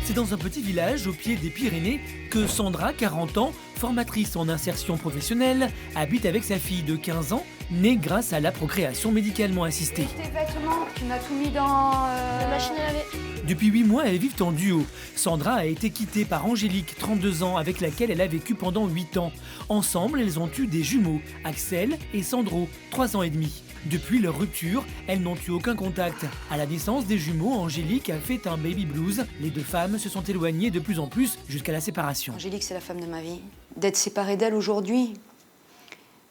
C'est dans un petit village au pied des Pyrénées que Sandra, 40 ans, formatrice en insertion professionnelle, habite avec sa fille de 15 ans, née grâce à la procréation médicalement assistée. Tes vêtements, tu m'as tout mis dans La machine à laver. Depuis 8 mois, elles vivent en duo. Sandra a été quittée par Angélique, 32 ans, avec laquelle elle a vécu pendant 8 ans. Ensemble, elles ont eu des jumeaux, Axel et Sandro, 3 ans et demi. Depuis leur rupture, elles n'ont eu aucun contact. À la naissance des jumeaux, Angélique a fait un baby blues. Les deux femmes se sont éloignées de plus en plus jusqu'à la séparation. Angélique, c'est la femme de ma vie. D'être séparée d'elle aujourd'hui,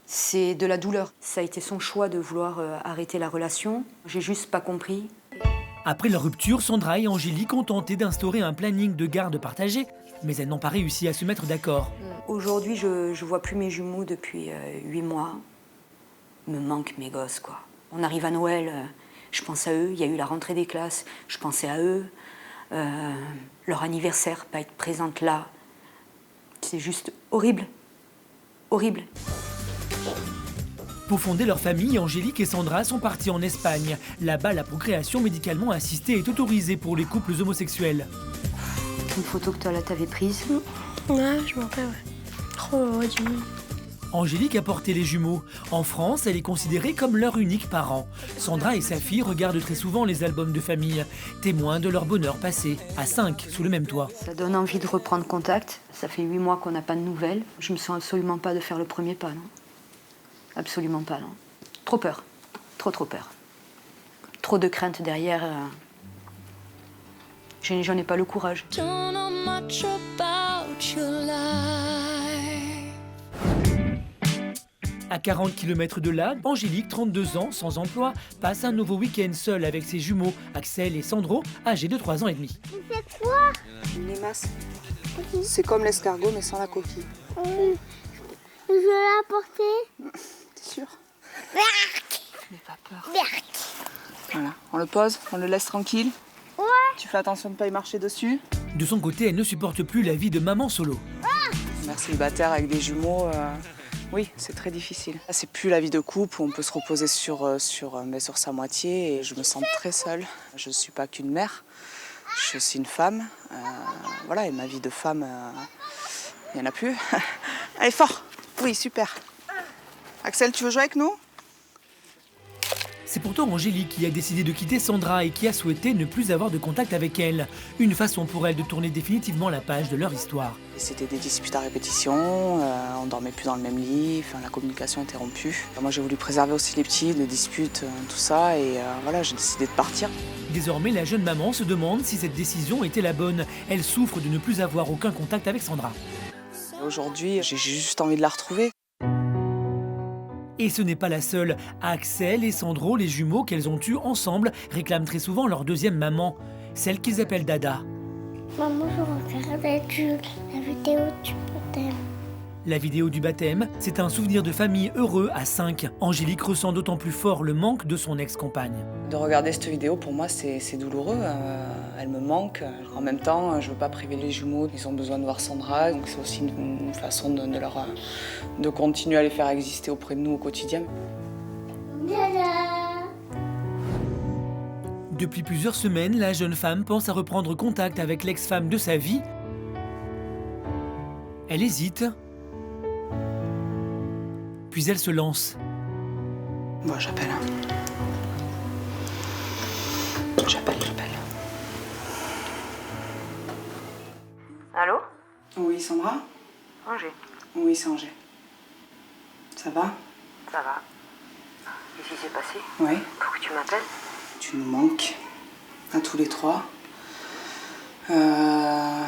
c'est de la douleur. Ça a été son choix de vouloir arrêter la relation. J'ai juste pas compris. Après leur rupture, Sandra et Angélique ont tenté d'instaurer un planning de garde partagé, mais elles n'ont pas réussi à se mettre d'accord. Aujourd'hui, je vois plus mes jumeaux depuis 8 mois. Me manquent mes gosses, quoi. On arrive à Noël, je pense à eux. Il y a eu la rentrée des classes, je pensais à eux. Leur anniversaire, pas être présente là, c'est juste horrible. Horrible. Pour fonder leur famille, Angélique et Sandra sont parties en Espagne. Là-bas, la procréation médicalement assistée est autorisée pour les couples homosexuels. Une photo que toi, là, t'avais prise. Ouais, je m'en rappelle, ouais. Oh, ouais, du monde. Angélique a porté les jumeaux. En France, elle est considérée comme leur unique parent. Sandra et sa fille regardent très souvent les albums de famille, témoins de leur bonheur passé, à 5, sous le même toit. Ça donne envie de reprendre contact. Ça fait 8 mois qu'on n'a pas de nouvelles. Je me sens absolument pas de faire le premier pas, non. Absolument pas, non. Trop peur. Trop peur. Trop de crainte derrière. J'en ai pas le courage. Don't know much about your life. À 40 km de là, Angélique, 32 ans, sans emploi, passe un nouveau week-end seule avec ses jumeaux, Axel et Sandro, âgés de 3 ans et demi. Une limace. C'est comme l'escargot mais sans la coquille. Je vais la porter. T'es sûr? N'aie pas peur. Voilà, on le pose, on le laisse tranquille. Ouais. Tu fais attention de ne pas y marcher dessus. De son côté, elle ne supporte plus la vie de maman solo. Mère célibataire avec des jumeaux, oui, c'est très difficile. C'est plus la vie de couple où on peut se reposer sur sa moitié et je me sens très seule. Je ne suis pas qu'une mère, je suis aussi une femme. Voilà, et ma vie de femme, il n'y en a plus. Allez, fort! Oui, super. Axel, tu veux jouer avec nous? C'est pourtant Angélique qui a décidé de quitter Sandra et qui a souhaité ne plus avoir de contact avec elle. Une façon pour elle de tourner définitivement la page de leur histoire. C'était des disputes à répétition, on dormait plus dans le même lit, la communication était rompue. Moi j'ai voulu préserver aussi les petits, les disputes, tout ça, et voilà, j'ai décidé de partir. Désormais, la jeune maman se demande si cette décision était la bonne. Elle souffre de ne plus avoir aucun contact avec Sandra. Aujourd'hui, j'ai juste envie de la retrouver. Et ce n'est pas la seule. Axel et Sandro, les jumeaux qu'elles ont eus ensemble, réclament très souvent leur deuxième maman, celle qu'ils appellent Dada. Maman, je regardais la vidéo du baptême. La vidéo du baptême, c'est un souvenir de famille heureux à 5. Angélique ressent d'autant plus fort le manque de son ex-compagne. De regarder cette vidéo, pour moi, c'est douloureux. Elle me manque. En même temps, je ne veux pas priver les jumeaux. Ils ont besoin de voir Sandra. Donc c'est aussi une façon de continuer à les faire exister auprès de nous au quotidien. Dada. Depuis plusieurs semaines, la jeune femme pense à reprendre contact avec l'ex-femme de sa vie. Elle hésite. Puis elle se lance. Bon, j'appelle. J'appelle. Allô? Oui, Sandra? Angers. Oui, c'est Angers. Ça va? Ça va. Qu'est-ce qui s'est passé? Oui. Pourquoi tu m'appelles? Tu nous manques, à tous les trois. Voilà,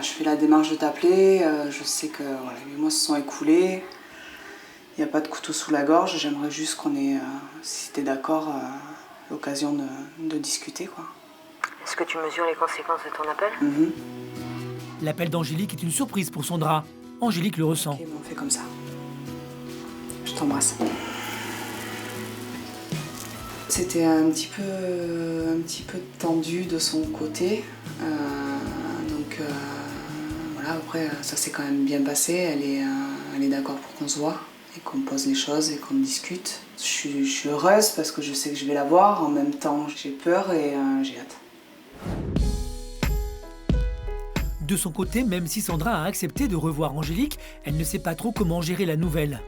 je fais la démarche de t'appeler. Je sais que voilà, 8 mois se sont écoulés. Il n'y a pas de couteau sous la gorge. J'aimerais juste qu'on ait, si t'es d'accord, l'occasion de discuter, quoi. Est-ce que tu mesures les conséquences de ton appel? L'appel d'Angélique est une surprise pour Sandra. Angélique le ressent. Ok, bon, on fait comme ça. Je t'embrasse. C'était un petit peu tendu de son côté. Donc voilà, après ça s'est quand même bien passé. Elle est d'accord pour qu'on se voit et qu'on pose les choses et qu'on discute. Je suis heureuse parce que je sais que je vais la voir. En même temps, j'ai peur et j'ai hâte. De son côté, même si Sandra a accepté de revoir Angélique, elle ne sait pas trop comment gérer la nouvelle.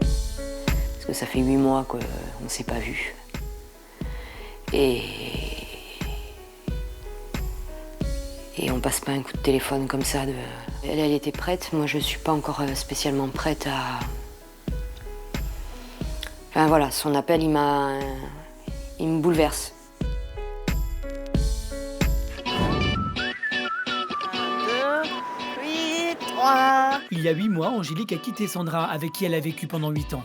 Parce que ça fait 8 mois qu'on ne s'est pas vus. Et on passe pas un coup de téléphone comme ça. Elle était prête, moi je suis pas encore spécialement prête à... Enfin voilà, son appel il me bouleverse. Il y a 8 mois, Angélique a quitté Sandra, avec qui elle a vécu pendant 8 ans.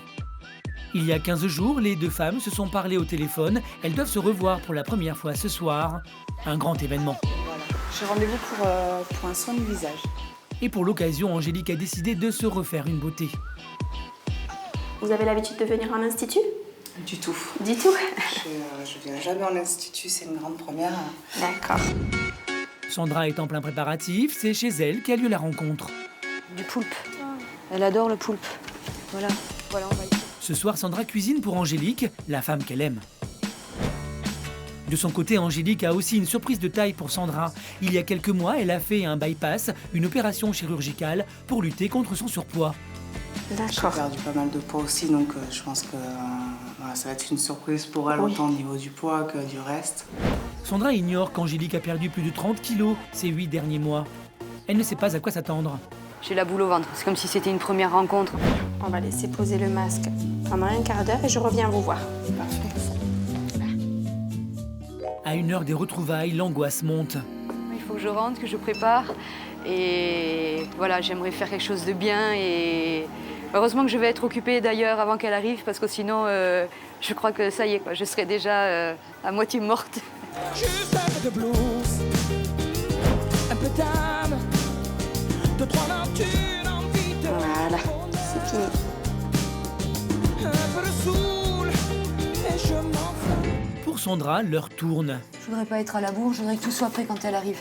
Il y a 15 jours, les deux femmes se sont parlé au téléphone. Elles doivent se revoir pour la première fois ce soir. Un grand événement. Voilà. J'ai rendez-vous pour un soin du visage. Et pour l'occasion, Angélique a décidé de se refaire une beauté. Vous avez l'habitude de venir à l'institut? Du tout. Du tout? Je viens jamais en institut, c'est une grande première. D'accord. Sandra est en plein préparatif, c'est chez elle qu'a lieu la rencontre. Du poulpe. Elle adore le poulpe. Voilà, on va y... Ce soir, Sandra cuisine pour Angélique, la femme qu'elle aime. De son côté, Angélique a aussi une surprise de taille pour Sandra. Il y a quelques mois, elle a fait un bypass, une opération chirurgicale pour lutter contre son surpoids. J'ai perdu pas mal de poids aussi, donc je pense que voilà, ça va être une surprise pour elle, autant au niveau du poids que du reste. Sandra ignore qu'Angélique a perdu plus de 30 kilos ces 8 derniers mois. Elle ne sait pas à quoi s'attendre. J'ai la boule au ventre, c'est comme si c'était une première rencontre. On va laisser poser le masque pendant un quart d'heure et je reviens vous voir. Parfait. À 1 heure des retrouvailles, l'angoisse monte. Il faut que je rentre, que je prépare. Et voilà, j'aimerais faire quelque chose de bien. Et heureusement que je vais être occupée d'ailleurs avant qu'elle arrive, parce que sinon, je crois que ça y est, quoi, je serai déjà à moitié morte. Juste un peu de blues, un peu d'âme, 2-3 notes, une envie de... Voilà, c'est fini. Un peu de soul, et je m'en fous. Pour Sandra, l'heure tourne. Je voudrais pas être à la bourre, je voudrais que tout soit prêt quand elle arrive.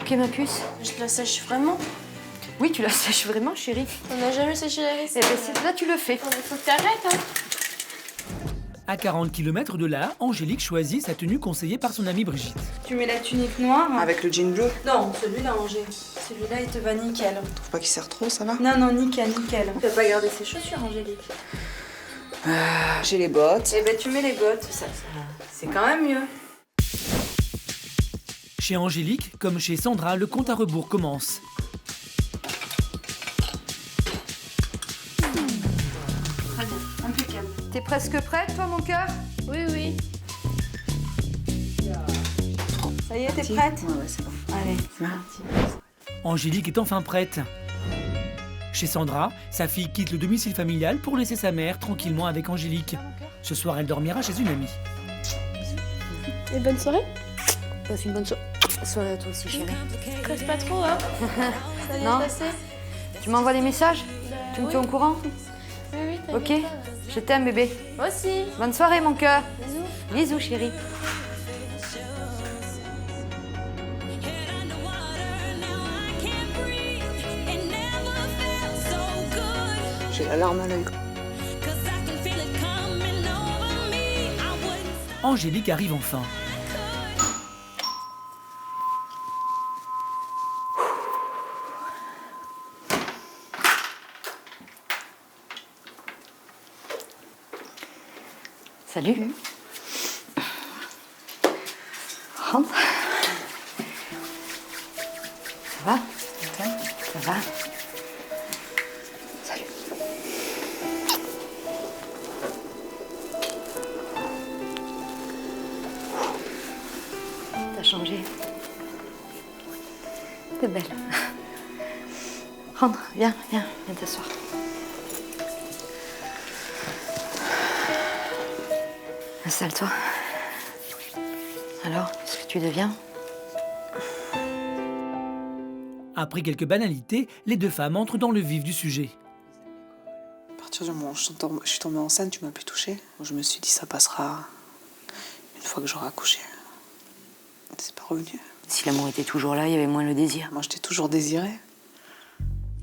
Ok, ma puce? Je la sèche vraiment? Oui, tu la sèches vraiment, chérie. On n'a jamais séché la vaisselle. Eh ben, là, tu le fais. Il faut que t'arrêtes, hein. À 40 km de là, Angélique choisit sa tenue conseillée par son amie Brigitte. Tu mets la tunique noire. Avec le jean bleu. Non, celui-là, Angers. Celui-là, il te va nickel. Tu trouves pas qu'il sert trop, ça va? Non, nickel. Tu vas pas garder ses chaussures, Angélique. J'ai les bottes. Eh ben, tu mets les bottes, ça c'est quand même mieux. Chez Angélique, comme chez Sandra, le compte à rebours commence. Très bien, impeccable. T'es presque prête, toi, mon cœur? Oui. Ça y est, t'es prête? Ouais, c'est bon. Allez, c'est parti. Angélique est enfin prête. Chez Sandra, sa fille quitte le domicile familial pour laisser sa mère tranquillement avec Angélique. Ce soir, elle dormira chez une amie. Et bonne soirée? Passe une bonne soirée à toi aussi, chérie. Stresse pas trop, hein? Ça vient Non. de passer? Tu m'envoies des messages? Tu me tiens au courant? Oui, Ok, t'inquiète pas. je t'aime, bébé. Moi aussi. Bonne soirée, mon cœur. Bisous. Bisous, chérie. J'ai la larme à l'œil. Angélique arrive enfin. Salut. Rentre. Ça va? Ça va? Salut. T'as changé. T'es belle. Rentre, viens t'asseoir. Installe-toi. Alors, qu'est-ce que tu deviens? Après quelques banalités, les deux femmes entrent dans le vif du sujet. À partir du moment où je suis tombée enceinte, tu m'as plus touchée. Je me suis dit, ça passera une fois que j'aurai accouché. C'est pas revenu. Si l'amour était toujours là, il y avait moins le désir. Moi, je t'ai toujours désiré.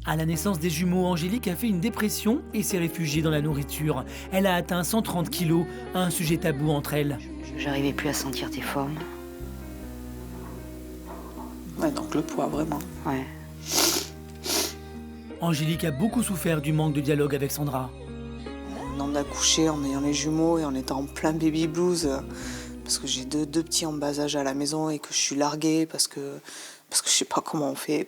À la naissance des jumeaux, Angélique a fait une dépression et s'est réfugiée dans la nourriture. Elle a atteint 130 kilos, un sujet tabou entre elles. J'arrivais plus à sentir tes formes. Ouais, Ouais, donc le poids, vraiment. Ouais. Angélique a beaucoup souffert du manque de dialogue avec Sandra. On a accouché en ayant les jumeaux et en étant en plein baby blues, parce que j'ai deux petits en bas âge à la maison et que je suis larguée, parce que je sais pas comment on fait,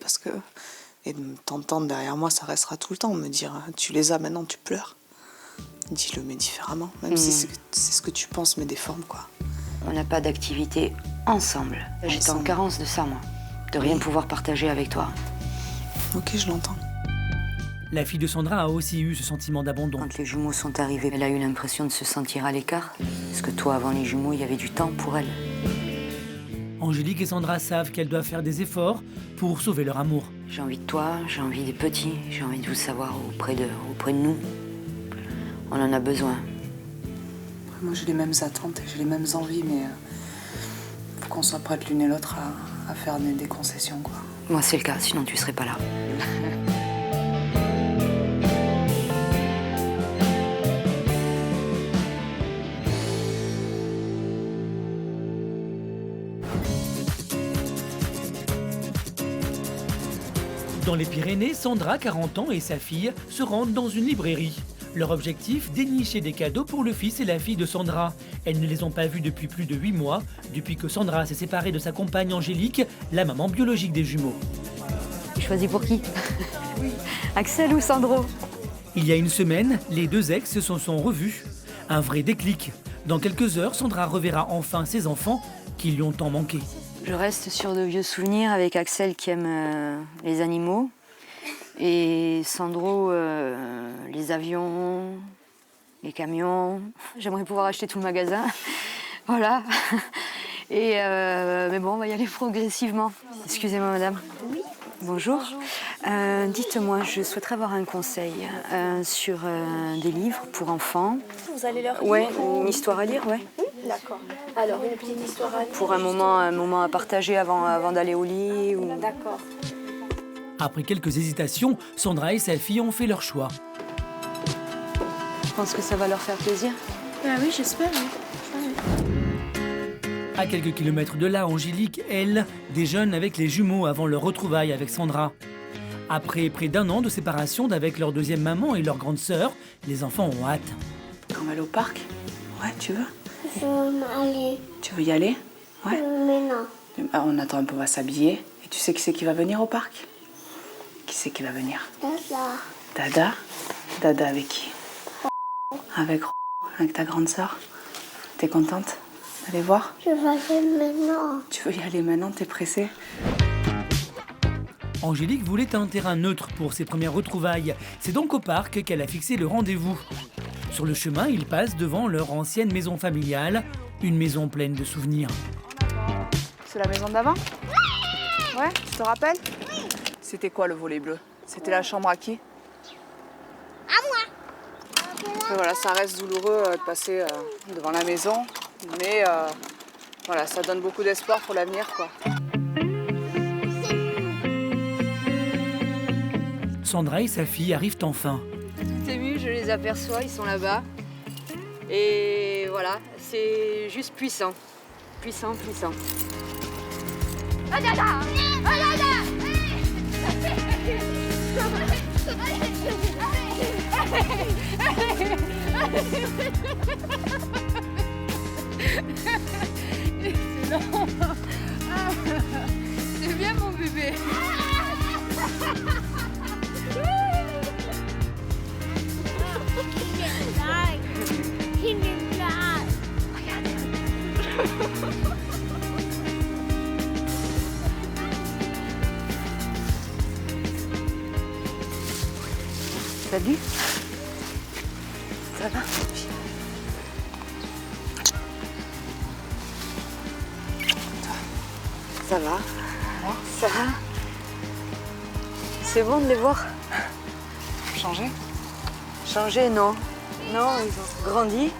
et de t'entendre derrière moi, ça restera tout le temps, me dire tu les as maintenant, tu pleures. Dis-le mais différemment, même si c'est ce que tu penses mais déforme quoi. On n'a pas d'activité ensemble. J'étais en carence de ça, moi. De rien pouvoir partager avec toi. Ok, je l'entends. La fille de Sandra a aussi eu ce sentiment d'abandon. Quand les jumeaux sont arrivés, elle a eu l'impression de se sentir à l'écart. Parce que toi, avant les jumeaux, il y avait du temps pour elle. Angélique et Sandra savent qu'elles doivent faire des efforts pour sauver leur amour. J'ai envie de toi, j'ai envie des petits, j'ai envie de vous savoir auprès de nous. On en a besoin. Moi, j'ai les mêmes attentes et j'ai les mêmes envies, mais faut qu'on soit prêtes l'une et l'autre à faire des concessions, quoi. Moi, c'est le cas, sinon tu serais pas là. Dans les Pyrénées, Sandra, 40 ans, et sa fille se rendent dans une librairie. Leur objectif, dénicher des cadeaux pour le fils et la fille de Sandra. Elles ne les ont pas vus depuis plus de 8 mois, depuis que Sandra s'est séparée de sa compagne Angélique, la maman biologique des jumeaux. Tu choisis pour qui? Axel ou Sandro? Il y a une semaine, les deux ex se sont revus. Un vrai déclic. Dans quelques heures, Sandra reverra enfin ses enfants qui lui ont tant manqué. Je reste sur de vieux souvenirs avec Axel qui aime les animaux. Et Sandro, les avions, les camions. J'aimerais pouvoir acheter tout le magasin. Voilà. Et mais bon, on va y aller progressivement. Excusez-moi, madame. Oui. Bonjour. Dites-moi, je souhaiterais avoir un conseil sur des livres pour enfants. Vous allez leur lire? Ouais, une histoire à lire, ouais. D'accord. Alors, une petite histoire à lire. Pour un moment à partager avant d'aller au lit. Ou... D'accord. Après quelques hésitations, Sandra et sa fille ont fait leur choix. Je pense que ça va leur faire plaisir. Ah oui, j'espère, oui. À quelques kilomètres de là, Angélique, elle, déjeune avec les jumeaux avant leur retrouvaille avec Sandra. Après près d'1 an de séparation d'avec leur deuxième maman et leur grande sœur, les enfants ont hâte. On va aller au parc? Ouais, tu veux? Je veux aller. Tu veux y aller? Ouais. Mais non. On attend un peu, on va s'habiller. Et tu sais qui c'est qui va venir au parc? Qui c'est qui va venir? Dada. Dada? Dada avec qui? Avec ta grande sœur? T'es contente d'aller voir? Je vais aller maintenant. Tu veux y aller maintenant? T'es pressée? Angélique voulait un terrain neutre pour ses premières retrouvailles. C'est donc au parc qu'elle a fixé le rendez-vous. Sur le chemin, ils passent devant leur ancienne maison familiale, une maison pleine de souvenirs. C'est la maison d'avant? Ouais, tu te rappelles? C'était quoi le volet bleu? C'était la chambre à qui? À moi. Et voilà, ça reste douloureux de passer devant la maison, mais voilà, ça donne beaucoup d'espoir pour l'avenir, quoi. Sandra et sa fille arrivent enfin. Tout ému, je les aperçois, ils sont là-bas. Et voilà, c'est juste puissant. Puissant, puissant. C'est bien mon bébé. Salut. Ça va? Ça va? Ça va? C'est bon de les voir? Changer? Changer, non. Non, ils ont grandi.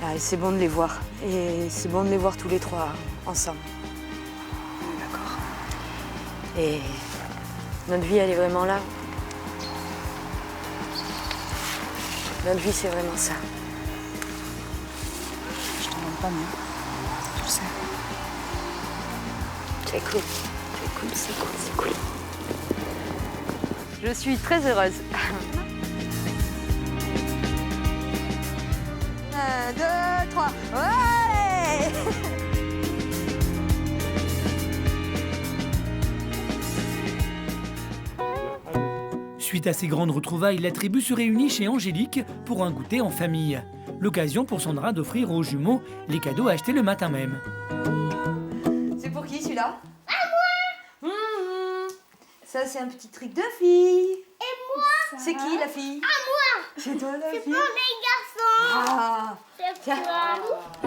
Ah, et c'est bon de les voir. Et c'est bon de les voir tous les trois ensemble. D'accord. Et notre vie, elle est vraiment là. Notre vie, c'est vraiment ça. Je t'en demande pas mieux. Tu le sais. C'est cool. Comme c'est cool, c'est cool. Je suis très heureuse. 1, 2, 3, ouais! Suite à ces grandes retrouvailles, la tribu se réunit chez Angélique pour un goûter en famille. L'occasion pour Sandra d'offrir aux jumeaux les cadeaux achetés le matin même. C'est pour qui celui-là? À moi. Ça c'est un petit truc de fille. Et moi? C'est qui la fille? À moi. C'est toi la fille? Pour les garçons. Ah. C'est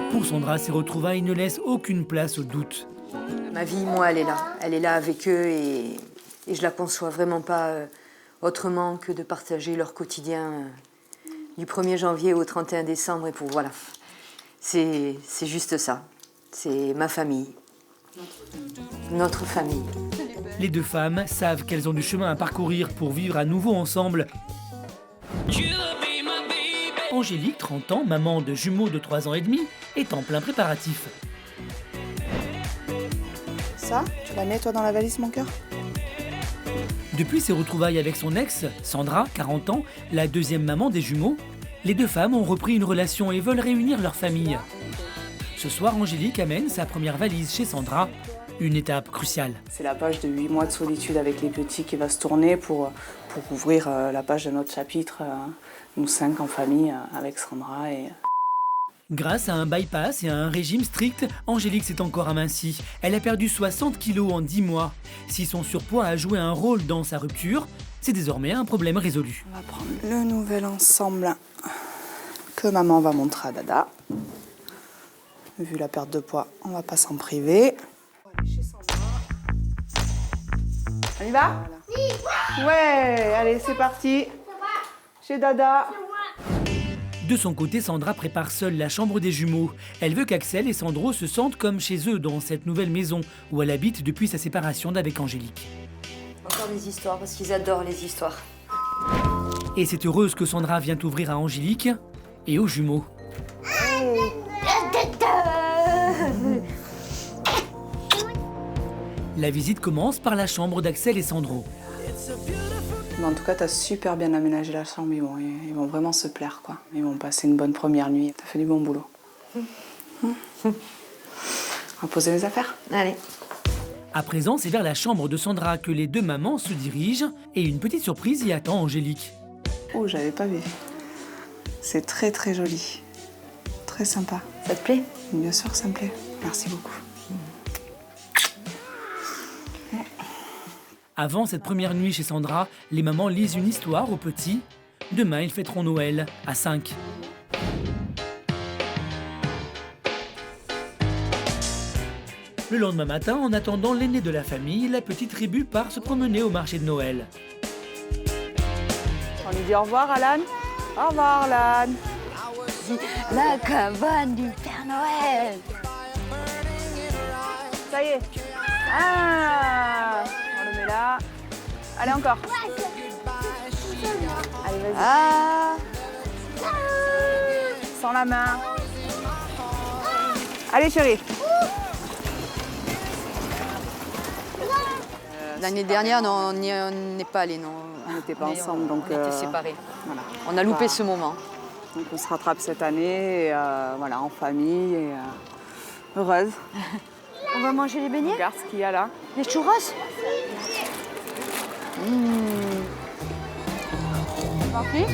pour Pour Sandra, ces retrouvailles ne laissent aucune place au doute. Ma vie, moi, elle est là. Elle est là avec eux et je la conçois vraiment pas autrement que de partager leur quotidien du 1er janvier au 31 décembre. Et pour voilà, c'est juste ça. C'est ma famille. Notre famille. Les deux femmes savent qu'elles ont du chemin à parcourir pour vivre à nouveau ensemble. Angélique, 30 ans, maman de jumeaux de 3 ans et demi, est en plein préparatif. Ça, tu la mets toi dans la valise, mon cœur? Depuis ses retrouvailles avec son ex, Sandra, 40 ans, la deuxième maman des jumeaux, les deux femmes ont repris une relation et veulent réunir leur famille. Ce soir, Angélique amène sa première valise chez Sandra, une étape cruciale. C'est la page de 8 mois de solitude avec les petits qui va se tourner pour ouvrir la page de notre chapitre, nous 5 en famille, avec Sandra. Grâce à un bypass et à un régime strict, Angélique s'est encore amincie. Elle a perdu 60 kilos en 10 mois. Si son surpoids a joué un rôle dans sa rupture, c'est désormais un problème résolu. On va prendre le nouvel ensemble que maman va montrer à Dada. Vu la perte de poids, on va pas s'en priver. On y va? Oui. Ouais, allez, c'est parti. Chez Dada. De son côté, Sandra prépare seule la chambre des jumeaux. Elle veut qu'Axel et Sandro se sentent comme chez eux dans cette nouvelle maison où elle habite depuis sa séparation d'avec Angélique. Encore des histoires parce qu'ils adorent les histoires. Et c'est heureuse que Sandra vient ouvrir à Angélique et aux jumeaux. La visite commence par la chambre d'Axel et Sandro. Mais en tout cas, t'as super bien aménagé la chambre. Ils vont vraiment se plaire, quoi. Ils vont passer une bonne première nuit. T'as fait du bon boulot. On va poser les affaires. Allez. À présent, c'est vers la chambre de Sandra que les deux mamans se dirigent et une petite surprise y attend Angélique. Oh, j'avais pas vu. C'est très très joli. Très sympa. Ça te plaît? Bien sûr que ça me plaît. Merci beaucoup. Avant cette première nuit chez Sandra, les mamans lisent une histoire aux petits. Demain, ils fêteront Noël à 5. Le lendemain matin, en attendant l'aîné de la famille, la petite tribu part se promener au marché de Noël. On lui dit au revoir, Alan. Au revoir, Alan. La cabane du Père Noël. Ça y est. Ah, on le met là. Allez, encore. Allez, vas-y. Ah. Sans la main. Allez, chérie. L'année dernière, non, on n'est pas allés, non. On n'était pas ensemble, donc... On était séparés. Voilà. On a loupé ce moment. Donc on se rattrape cette année, et, voilà, en famille, et heureuse. On va manger les beignets? Regarde ce qu'il y a là. Les churros? Parti.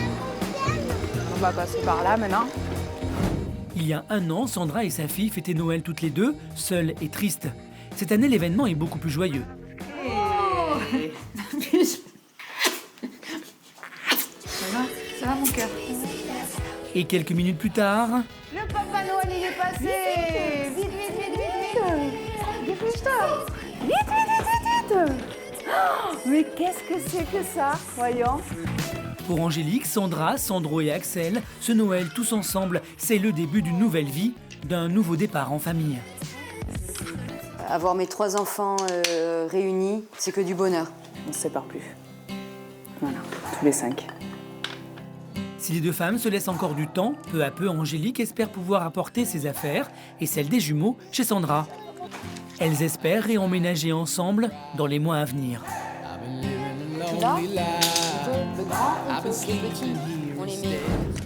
On va passer par là maintenant. Il y a un an, Sandra et sa fille fêtaient Noël toutes les deux, seules et tristes. Cette année, l'événement est beaucoup plus joyeux. Ça va mon cœur? Et quelques minutes plus tard, Le Papa Noël, il est passé. Vite, vite, vite, vite, vite. Dépêche-toi. Vite, vite, vite, vite, vite. Oh, mais qu'est-ce que c'est que ça? Voyons. pour Angélique, Sandra, Sandro et Axel, ce Noël tous ensemble, c'est le début d'une nouvelle vie, d'un nouveau départ en famille. Avoir mes 3 enfants réunis, c'est que du bonheur. On ne se sépare plus. Voilà, tous les 5. Si les deux femmes se laissent encore du temps, peu à peu, Angélique espère pouvoir apporter ses affaires et celles des jumeaux chez Sandra. Elles espèrent réemménager ensemble dans les mois à venir.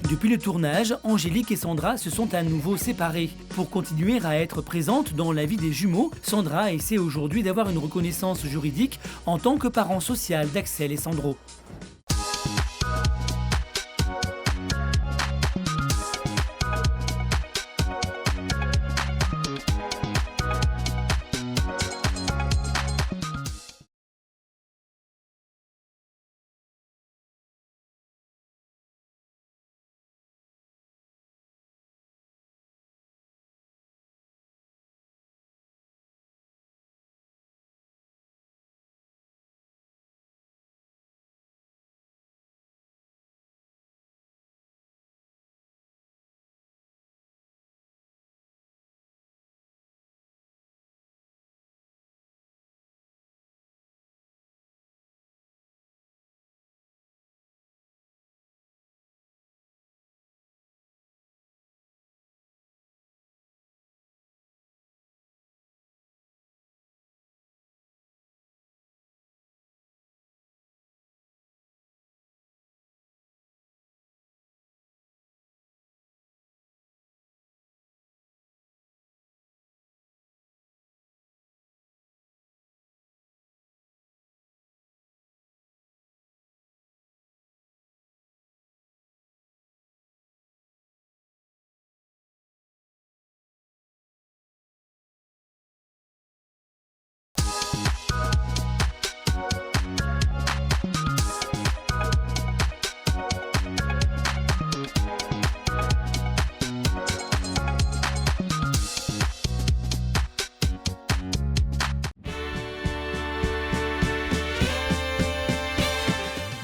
Depuis le tournage, Angélique et Sandra se sont à nouveau séparées. Pour continuer à être présente dans la vie des jumeaux, Sandra essaie aujourd'hui d'avoir une reconnaissance juridique en tant que parent social d'Axel et Sandro.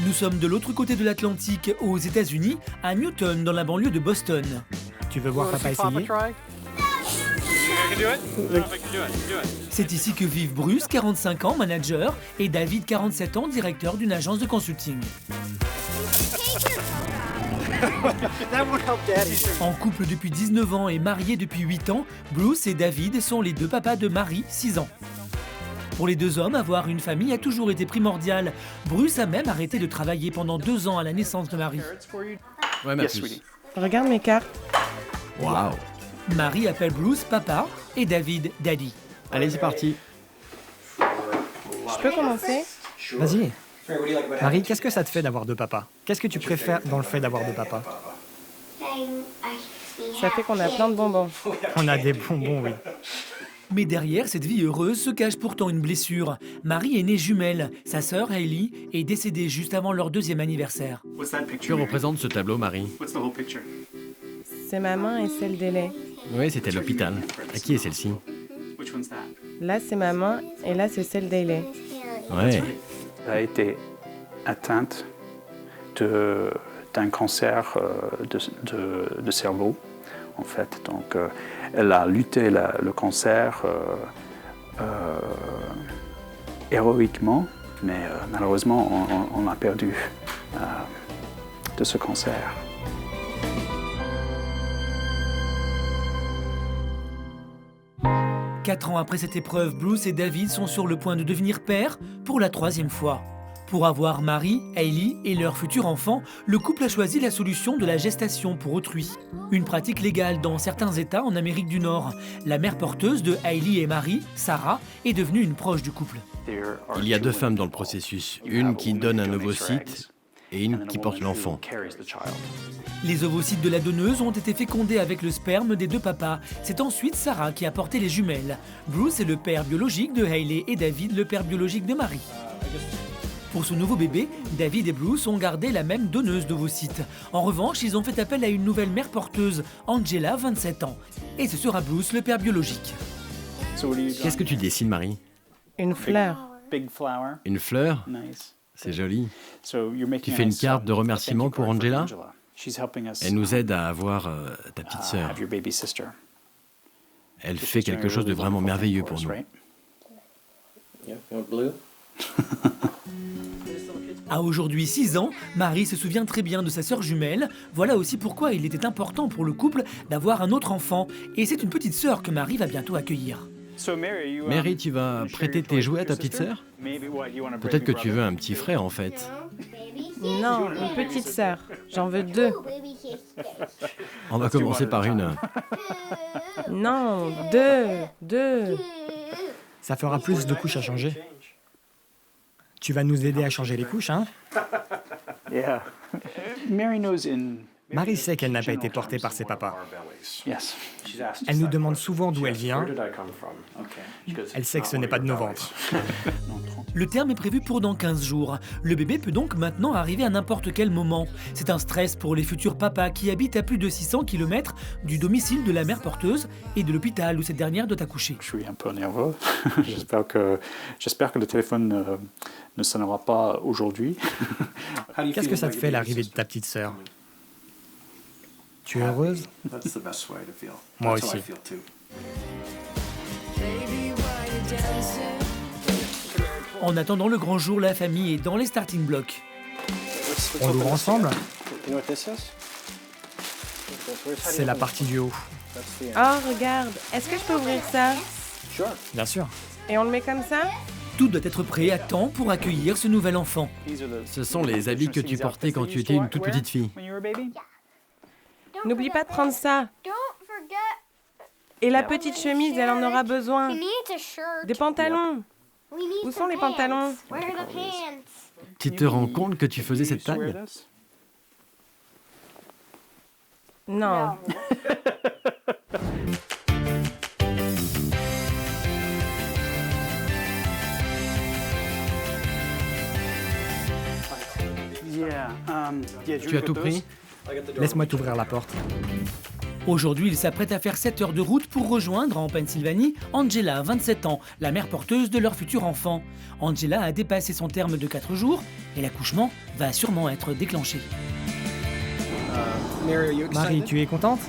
Nous sommes de l'autre côté de l'Atlantique, aux États-Unis, à Newton, dans la banlieue de Boston. Tu veux voir papa essayer? C'est ici que vivent Bruce, 45 ans, manager, et David, 47 ans, directeur d'une agence de consulting. En couple depuis 19 ans et mariés depuis 8 ans, Bruce et David sont les deux papas de Marie, 6 ans. Pour les deux hommes, avoir une famille a toujours été primordial. Bruce a même arrêté de travailler pendant 2 ans à la naissance de Marie. Ouais, merci. Regarde mes cartes. Waouh. Marie appelle Bruce papa et David daddy. Allez, c'est parti. Je peux commencer? Vas-y. Marie, qu'est-ce que ça te fait d'avoir 2 papas? Qu'est-ce que tu préfères dans le fait d'avoir 2 papas? Ça fait qu'on a plein de bonbons. On a des bonbons, oui. Mais derrière cette vie heureuse se cache pourtant une blessure. Marie est née jumelle. Sa sœur, Hailey, est décédée juste avant leur 2e anniversaire. Que représente ce tableau, Marie? C'est ma main et celle d'Ellie. Oui, c'était l'hôpital. À qui est celle-ci? Là, c'est ma main et là, c'est celle d'Ellie. Ouais. Elle a été atteinte d'un cancer de cerveau, en fait. Donc, elle a lutté le cancer héroïquement, mais malheureusement, on a perdu de ce cancer. Quatre ans après cette épreuve, Bruce et David sont sur le point de devenir pères pour la 3e fois. Pour avoir Marie, Hailey et leur futur enfant, le couple a choisi la solution de la gestation pour autrui. Une pratique légale dans certains États en Amérique du Nord. La mère porteuse de Hailey et Marie, Sarah, est devenue une proche du couple. Il y a 2 femmes dans le processus. Une qui donne un ovocyte et une qui porte l'enfant. Les ovocytes de la donneuse ont été fécondés avec le sperme des 2 papas. C'est ensuite Sarah qui a porté les jumelles. Bruce est le père biologique de Hailey et David le père biologique de Marie. Pour ce nouveau bébé, David et Bruce ont gardé la même donneuse d'ovocytes. En revanche, ils ont fait appel à une nouvelle mère porteuse, Angela, 27 ans. Et ce sera Bruce le père biologique. Qu'est-ce que tu dessines, Marie? Une fleur. Une fleur? C'est joli. Tu fais une carte de remerciement pour Angela? Elle nous aide à avoir ta petite sœur. Elle fait quelque chose de vraiment merveilleux pour nous. À aujourd'hui 6 ans, Marie se souvient très bien de sa sœur jumelle. Voilà aussi pourquoi il était important pour le couple d'avoir un autre enfant. Et c'est une petite sœur que Marie va bientôt accueillir. Mary, tu vas prêter tes jouets à ta petite sœur? Peut-être que tu veux un petit frère, en fait. Non, une petite sœur. J'en veux 2. On va commencer par une. Non, 2. Ça fera plus de couches à changer. Tu vas nous aider à changer les couches, hein? Marie sait qu'elle n'a pas été portée par ses papas. Elle nous demande souvent d'où elle vient. Elle sait que ce n'est pas de nos ventres. Le terme est prévu pour dans 15 jours. Le bébé peut donc maintenant arriver à n'importe quel moment. C'est un stress pour les futurs papas qui habitent à plus de 600 km du domicile de la mère porteuse et de l'hôpital où cette dernière doit accoucher. Je suis un peu nerveux. J'espère que le téléphone ne sonnera pas aujourd'hui. Qu'est-ce que ça te fait l'arrivée de ta petite sœur? Tu es heureuse? Moi aussi. En attendant le grand jour, la famille est dans les starting blocks. On l'ouvre ensemble? C'est la partie du haut. Oh, regarde. Est-ce que je peux ouvrir ça? Bien sûr. Et on le met comme ça? Tout doit être prêt à temps pour accueillir ce nouvel enfant. Ce sont les habits que tu portais quand tu étais une toute petite fille. N'oublie pas de prendre ça. Et la petite chemise, elle en aura besoin. Des pantalons. Où sont les pantalons? Tu te rends compte que tu faisais cette taille? Non. Tu as tout pris? Laisse-moi t'ouvrir la porte. Aujourd'hui, il s'apprête à faire 7 heures de route pour rejoindre en Pennsylvanie Angela, 27 ans, la mère porteuse de leur futur enfant. Angela a dépassé son terme de 4 jours et l'accouchement va sûrement être déclenché. Marie, tu es contente?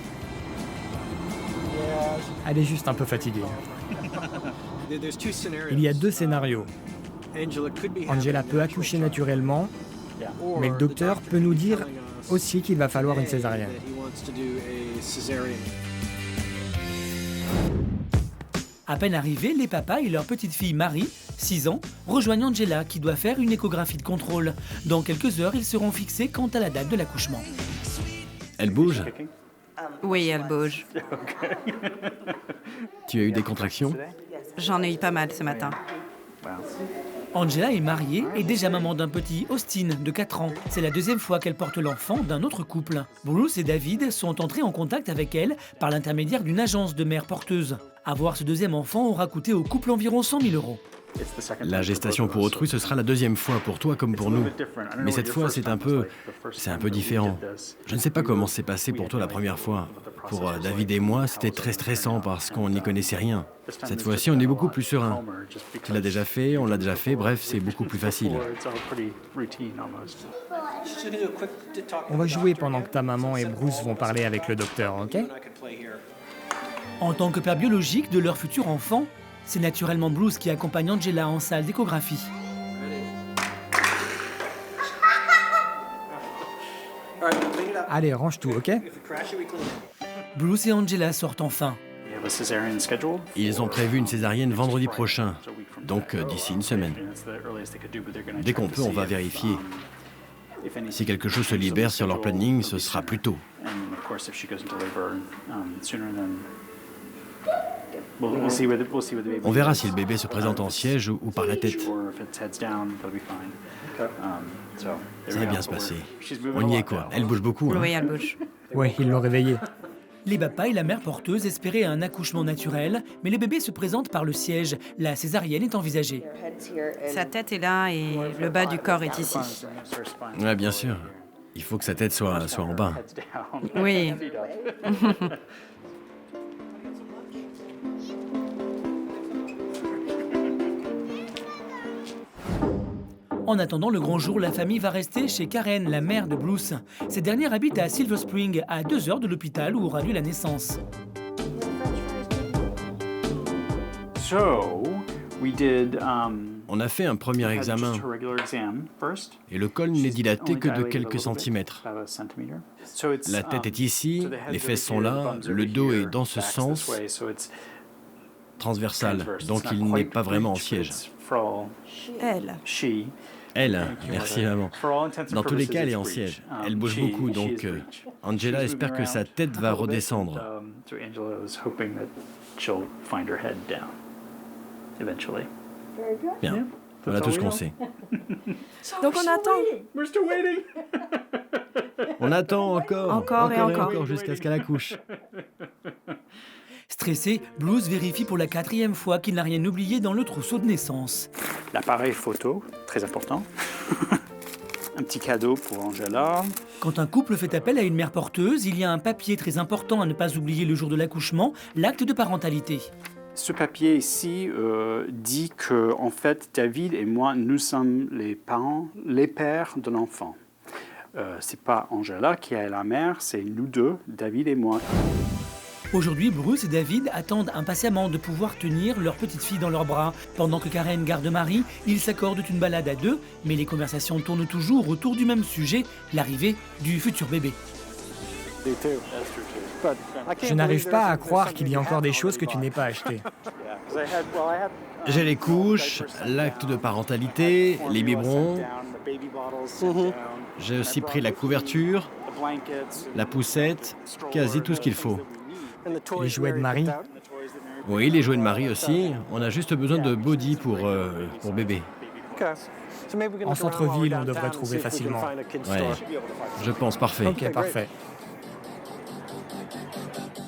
Elle est juste un peu fatiguée. Il y a 2 scénarios. Angela peut accoucher naturellement, mais le docteur peut nous dire aussi qu'il va falloir une césarienne. À peine arrivés, les papas et leur petite fille Marie, 6 ans, rejoignent Angela qui doit faire une échographie de contrôle. Dans quelques heures, ils seront fixés quant à la date de l'accouchement. Elle bouge? Oui, elle bouge. Tu as eu des contractions? J'en ai eu pas mal ce matin. Angela est mariée et déjà maman d'un petit Austin de 4 ans. C'est la 2e fois qu'elle porte l'enfant d'un autre couple. Bruce et David sont entrés en contact avec elle par l'intermédiaire d'une agence de mères porteuses. Avoir ce 2e enfant aura coûté au couple environ 100 000 €. La gestation pour autrui, ce sera la 2e fois pour toi comme pour nous. Mais cette fois, c'est un peu différent. Je ne sais pas comment c'est passé pour toi la première fois. Pour David et moi, c'était très stressant parce qu'on n'y connaissait rien. Cette fois-ci, on est beaucoup plus serein. Tu l'as déjà fait, on l'a déjà fait, bref, c'est beaucoup plus facile. On va jouer pendant que ta maman et Bruce vont parler avec le docteur, ok? En tant que père biologique de leur futur enfant, c'est naturellement Bruce qui accompagne Angela en salle d'échographie. Allez, range tout, ok? Bruce et Angela sortent enfin. Ils ont prévu une césarienne vendredi prochain, donc d'ici une semaine. Dès qu'on peut, on va vérifier. Si quelque chose se libère sur leur planning, ce sera plus tôt. On verra si le bébé se présente en siège ou par la tête. Ça va bien se passer. On y est quoi? Elle bouge beaucoup. Hein? Oui, elle bouge. Oui, ils l'ont réveillée. Les papas et la mère porteuse espéraient un accouchement naturel, mais le bébé se présente par le siège. La césarienne est envisagée. Sa tête est là et le bas du corps est ici. Ouais, bien sûr. Il faut que sa tête soit en bas. Oui. En attendant le grand jour, la famille va rester chez Karen, la mère de Bruce. Cette dernière habite à Silver Spring, à 2 heures de l'hôpital où aura lieu la naissance. On a fait un premier examen et le col n'est dilaté que de quelques centimètres. La tête est ici, les fesses sont là, le dos est dans ce sens. transversale, donc il n'est pas vraiment en siège. Elle. Elle, merci maman. Dans tous les cas, elle est en siège. Elle bouge beaucoup, donc Angela espère que sa tête va redescendre. Bien, voilà tout ce qu'on sait. Donc on attend. On attend encore et encore. jusqu'à ce qu'elle accouche. Stressé, Blues vérifie pour la 4e fois qu'il n'a rien oublié dans le trousseau de naissance. L'appareil photo, très important. Un petit cadeau pour Angela. Quand un couple fait appel à une mère porteuse, il y a un papier très important à ne pas oublier le jour de l'accouchement, l'acte de parentalité. Ce papier ici dit que, en fait, David et moi, nous sommes les parents, les pères de l'enfant. C'est pas Angela qui est la mère, c'est nous deux, David et moi. Aujourd'hui, Bruce et David attendent impatiemment de pouvoir tenir leur petite fille dans leurs bras. Pendant que Karen garde Marie, ils s'accordent une balade à deux, mais les conversations tournent toujours autour du même sujet, l'arrivée du futur bébé. Je n'arrive pas à croire qu'il y a encore des choses que tu n'aies pas achetées. J'ai les couches, l'acte de parentalité, les biberons. J'ai aussi pris la couverture, la poussette, quasi tout ce qu'il faut. Les jouets de Marie? Oui, les jouets de Marie aussi. On a juste besoin de body pour bébé. En centre-ville, on devrait trouver facilement. Ouais, je pense, parfait. Ok, parfait.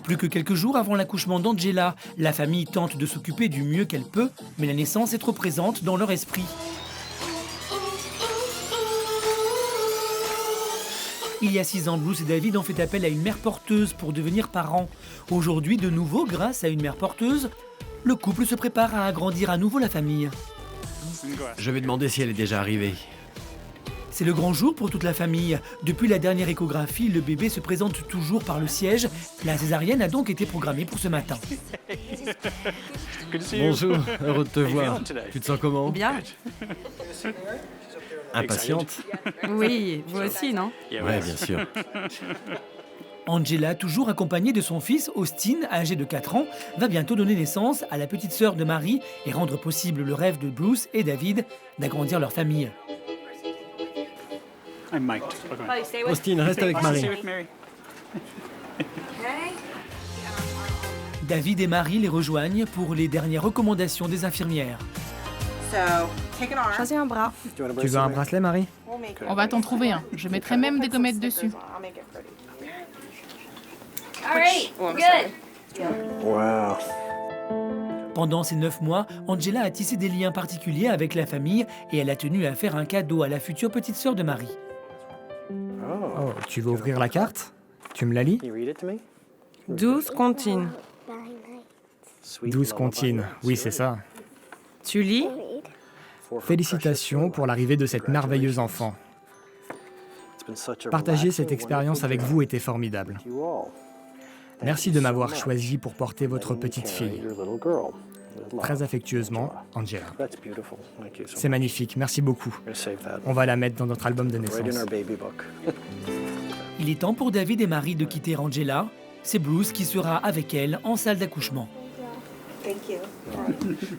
Plus que quelques jours avant l'accouchement d'Angela, la famille tente de s'occuper du mieux qu'elle peut, mais la naissance est trop présente dans leur esprit. Il y a 6 ans, Bruce et David ont fait appel à une mère porteuse pour devenir parents. Aujourd'hui, de nouveau, grâce à une mère porteuse, le couple se prépare à agrandir à nouveau la famille. Je vais demander si elle est déjà arrivée. C'est le grand jour pour toute la famille. Depuis la dernière échographie, le bébé se présente toujours par le siège. La césarienne a donc été programmée pour ce matin. Bonjour, heureux de te voir. Tu te sens comment? Bien. Impatiente? Oui, vous aussi, non? Ouais, bien sûr. Angela, toujours accompagnée de son fils Austin, âgé de 4 ans, va bientôt donner naissance à la petite sœur de Marie et rendre possible le rêve de Bruce et David d'agrandir leur famille. Austin, reste avec Marie. David et Marie les rejoignent pour les dernières recommandations des infirmières. Choisis un bras. Tu veux un bracelet, Marie? On va t'en trouver un. Je mettrai même des gommettes dessus. Wow. Pendant ces 9 mois, Angela a tissé des liens particuliers avec la famille et elle a tenu à faire un cadeau à la future petite sœur de Marie. Oh, tu veux ouvrir la carte? Tu me la lis? 12 comptines. 12 comptines, oui, c'est ça. Tu lis? Félicitations pour l'arrivée de cette merveilleuse enfant. Partager cette expérience avec vous était formidable. Merci de m'avoir choisi pour porter votre petite fille. Très affectueusement, Angela. C'est magnifique, merci beaucoup. On va la mettre dans notre album de naissance. Il est temps pour David et Marie de quitter Angela. C'est Bruce qui sera avec elle en salle d'accouchement.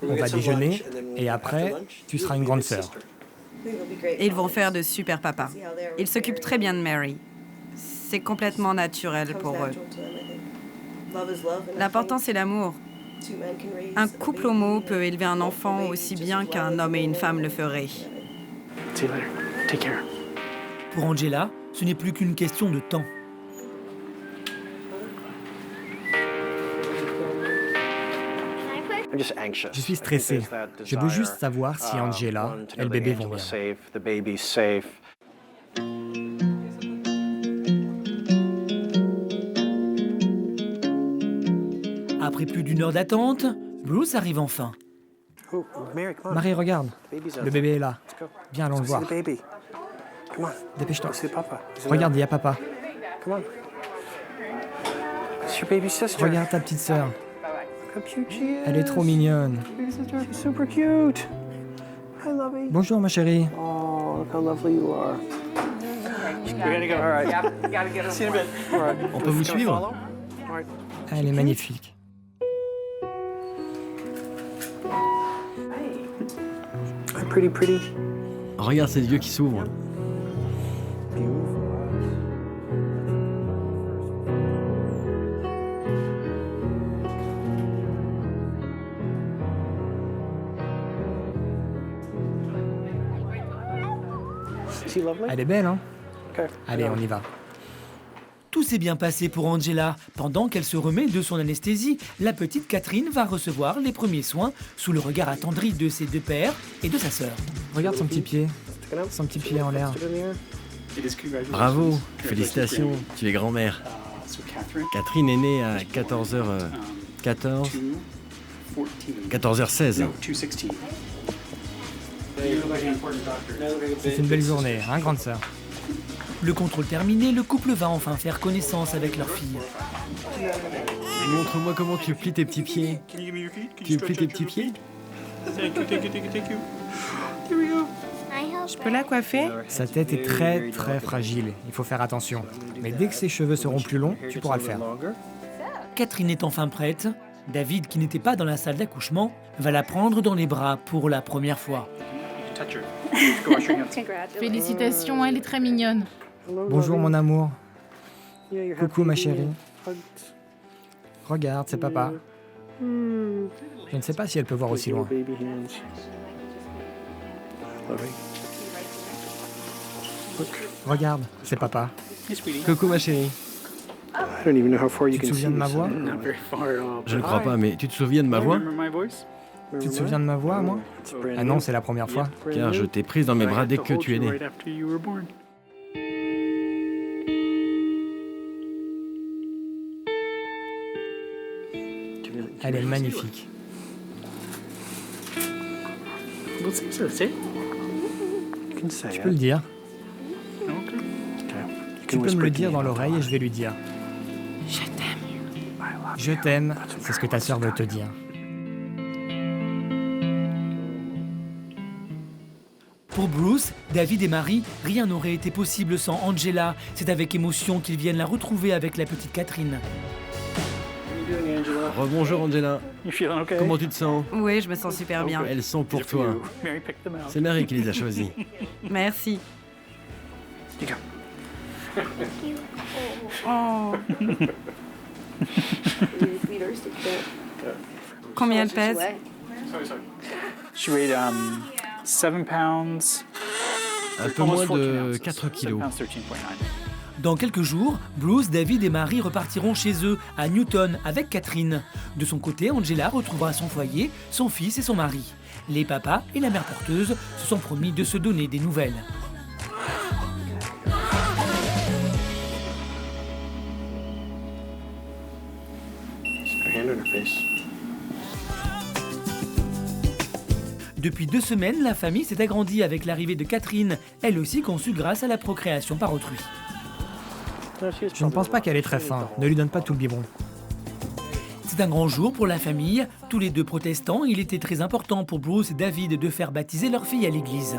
On va déjeuner et après, tu seras une grande sœur. Et ils vont faire de super papas. Ils s'occupent très bien de Mary. C'est complètement naturel pour eux. L'important, c'est l'amour. Un couple homo peut élever un enfant aussi bien qu'un homme et une femme le feraient. Pour Angela, ce n'est plus qu'une question de temps. Je suis stressé. Je veux juste savoir si Angela et le bébé vont bien. Après plus d'1 heure d'attente, Bruce arrive enfin. Marie, regarde. Le bébé est là. Viens, allons le voir. Dépêche-toi. Regarde, il y a papa. Regarde ta petite sœur. Elle est trop mignonne. Bonjour, ma chérie. On peut vous suivre? Elle est magnifique. Regarde ses yeux qui s'ouvrent. Elle est belle, hein? Allez, on y va. Tout s'est bien passé pour Angela. Pendant qu'elle se remet de son anesthésie, la petite Catherine va recevoir les premiers soins sous le regard attendri de ses deux pères et de sa sœur. Regarde son petit pied. Son petit pied en l'air. Bravo, félicitations, tu es grand-mère. Catherine est née à 14h16. C'est une belle journée, hein, grande sœur? Le contrôle terminé, le couple va enfin faire connaissance avec leur fille. Montre-moi comment tu plies tes petits pieds. Tu plies tes petits pieds? Je peux la coiffer? Sa tête est très très fragile, il faut faire attention. Mais dès que ses cheveux seront plus longs, tu pourras le faire. Catherine est enfin prête. David, qui n'était pas dans la salle d'accouchement, va la prendre dans les bras pour la première fois. Félicitations, elle est très mignonne. Bonjour mon amour. Coucou ma chérie. Regarde, c'est papa. Je ne sais pas si elle peut voir aussi loin. Regarde, c'est papa. Coucou ma chérie. Tu te souviens de ma voix? Je ne crois pas, mais tu te souviens de ma voix? Tu te souviens de ma voix, moi? Ah non, c'est la première fois. Car je t'ai prise dans mes bras dès que tu es né. Elle est magnifique. Tu peux le dire. Tu peux me le dire dans l'oreille et je vais lui dire. Je t'aime. Je t'aime, c'est ce que ta sœur veut te dire. Pour Bruce, David et Marie, rien n'aurait été possible sans Angela. C'est avec émotion qu'ils viennent la retrouver avec la petite Catherine. Rebonjour Angela. Comment tu te sens? Oui, je me sens super bien. Elles sont pour toi. C'est Mary qui les a choisies. Merci. Oh. Combien elle pèse? She weighed 7 pounds. Un peu moins de 4 kilos. Dans quelques jours, Bruce, David et Marie repartiront chez eux, à Newton, avec Catherine. De son côté, Angela retrouvera son foyer, son fils et son mari. Les papas et la mère porteuse se sont promis de se donner des nouvelles. Depuis 2 semaines, la famille s'est agrandie avec l'arrivée de Catherine, elle aussi conçue grâce à la procréation par autrui. Je ne pense pas qu'elle est très faim. Ne lui donne pas tout le biberon. C'est un grand jour pour la famille. Tous les deux protestants, il était très important pour Bruce et David de faire baptiser leur fille à l'église.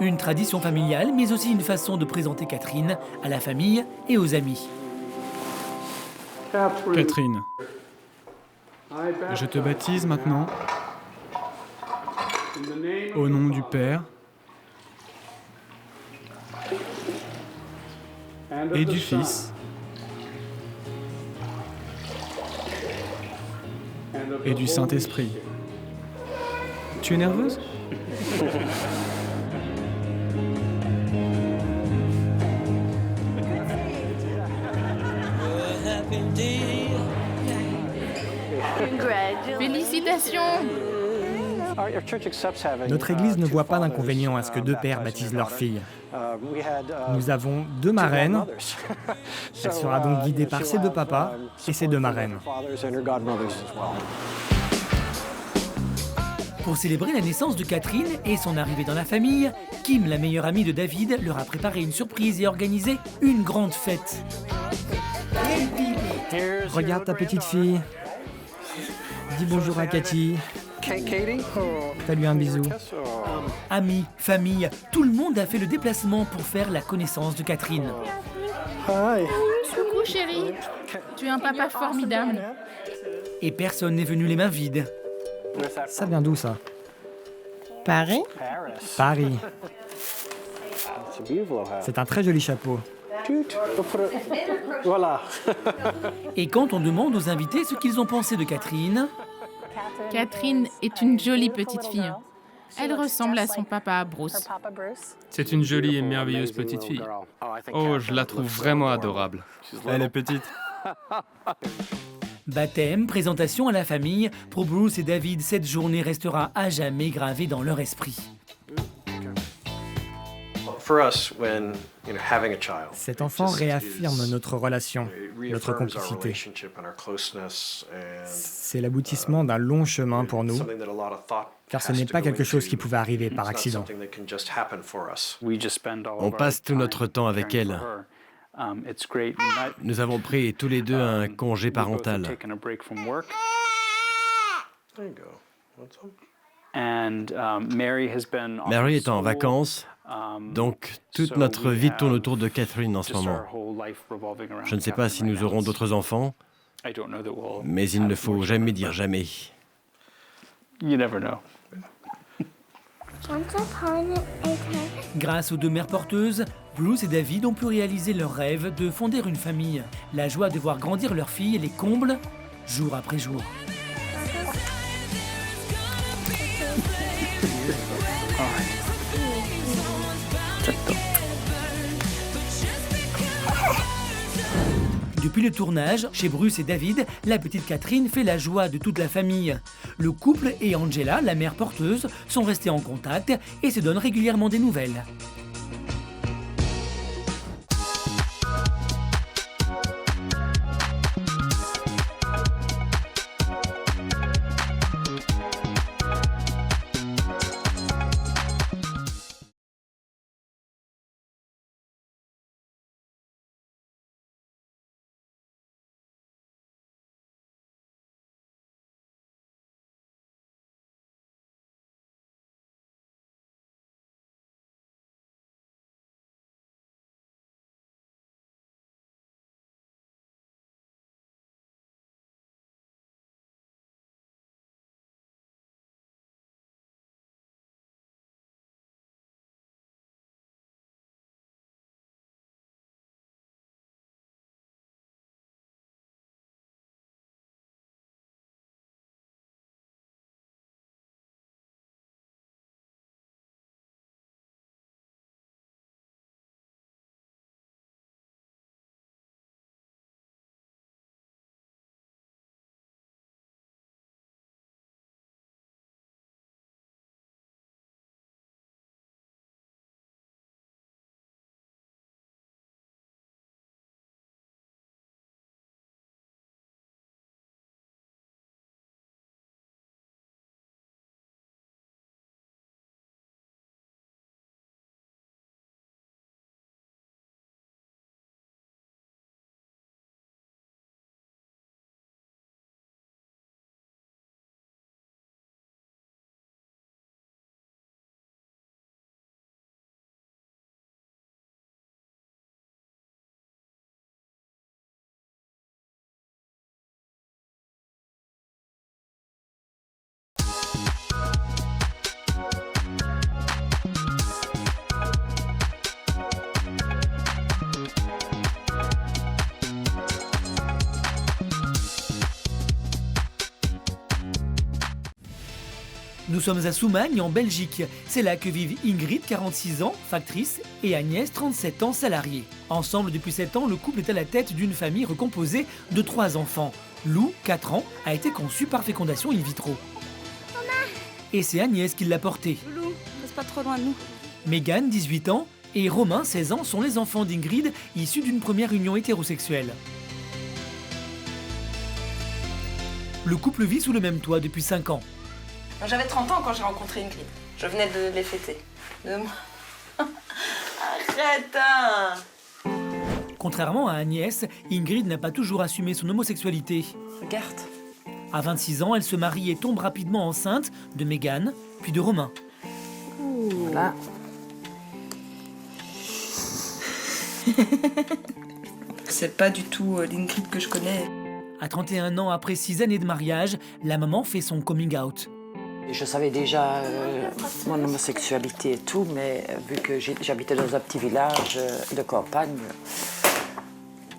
Une tradition familiale, mais aussi une façon de présenter Catherine à la famille et aux amis. Catherine, je te baptise maintenant au nom du Père et du Fils et du Saint-Esprit. Tu es nerveuse? Félicitations! Notre église ne voit pas d'inconvénient à ce que 2 pères baptisent leur fille. Nous avons 2 marraines. Elle sera donc guidée par ses 2 papas et ses 2 marraines. Pour célébrer la naissance de Catherine et son arrivée dans la famille, Kim, la meilleure amie de David, leur a préparé une surprise et organisé une grande fête. Regarde ta petite fille. Dis bonjour à Cathy. Fais-lui un bisou. Amis, famille, tout le monde a fait le déplacement pour faire la connaissance de Catherine. Coucou chérie, tu es un papa formidable. Et personne n'est venu les mains vides. Ça vient d'où, ça? Paris? Paris. C'est un très joli chapeau. Voilà. Et quand on demande aux invités ce qu'ils ont pensé de Catherine, Catherine est une jolie petite fille. Elle ressemble à son papa Bruce. C'est une jolie et merveilleuse petite fille. Oh, je la trouve vraiment adorable. Elle est petite. baptême, présentation à la famille, pour Bruce et David, cette journée restera à jamais gravée dans leur esprit. Cet enfant réaffirme notre relation, notre complicité. C'est l'aboutissement d'un long chemin pour nous, car ce n'est pas quelque chose qui pouvait arriver par accident. On passe tout notre temps avec elle. Nous avons pris tous les deux un congé parental. Mary est en vacances, donc toute notre vie tourne autour de Catherine en ce moment. Je ne sais pas si nous aurons d'autres enfants, mais il ne faut jamais dire jamais. Grâce aux deux mères porteuses, Bruce et David ont pu réaliser leur rêve de fonder une famille. La joie de voir grandir leur fille les comble jour après jour. Depuis le tournage, chez Bruce et David, la petite Catherine fait la joie de toute la famille. Le couple et Angela, la mère porteuse, sont restés en contact et se donnent régulièrement des nouvelles. Nous sommes à Soumagne, en Belgique. C'est là que vivent Ingrid, 46 ans, factrice, et Agnès, 37 ans, salariée. Ensemble depuis 7 ans, le couple est à la tête d'une famille recomposée de 3 enfants. Lou, 4 ans, a été conçu par fécondation in vitro. Et c'est Agnès qui l'a porté. Loulou, reste pas trop loin de nous. Mégane, 18 ans, et Romain, 16 ans, sont les enfants d'Ingrid, issus d'une première union hétérosexuelle. Le couple vit sous le même toit depuis 5 ans. J'avais 30 ans quand j'ai rencontré Ingrid. Je venais de les fêter. Arrête hein. Contrairement à Agnès, Ingrid n'a pas toujours assumé son homosexualité. Regarde. À 26 ans, elle se marie et tombe rapidement enceinte de Mégane, puis de Romain. Voilà. C'est pas du tout l'Ingrid que je connais. À 31 ans, après 6 années de mariage, la maman fait son coming out. Je savais déjà mon homosexualité et tout, mais vu que j'habitais dans un petit village de campagne,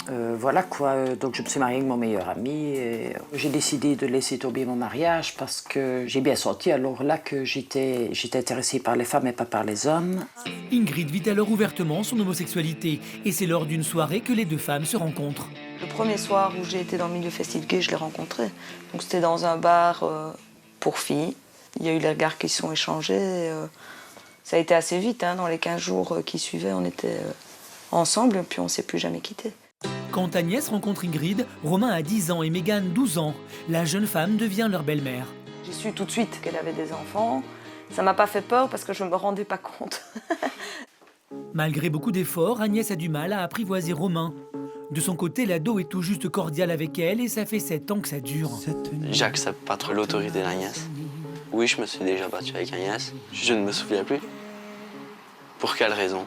voilà quoi. Donc je me suis mariée avec mon meilleur ami et j'ai décidé de laisser tomber mon mariage parce que j'ai bien senti alors là que j'étais intéressée par les femmes et pas par les hommes. Ingrid vit alors ouvertement son homosexualité et c'est lors d'une soirée que les deux femmes se rencontrent. Le premier soir où j'ai été dans le milieu festif gay, je l'ai rencontré. Donc c'était dans un bar pour filles. Il y a eu les regards qui se sont échangés. Ça a été assez vite, hein. Dans les 15 jours qui suivaient, on était ensemble, puis on ne s'est plus jamais quittés. Quand Agnès rencontre Ingrid, Romain a 10 ans et Mégane 12 ans. La jeune femme devient leur belle-mère. J'ai su tout de suite qu'elle avait des enfants. Ça ne m'a pas fait peur parce que je ne me rendais pas compte. Malgré beaucoup d'efforts, Agnès a du mal à apprivoiser Romain. De son côté, l'ado est tout juste cordial avec elle et ça fait 7 ans que ça dure. J'accepte pas trop l'autorité d'Agnès. Oui, je me suis déjà battu avec Agnès. Je ne me souviens plus. Pour quelle raison?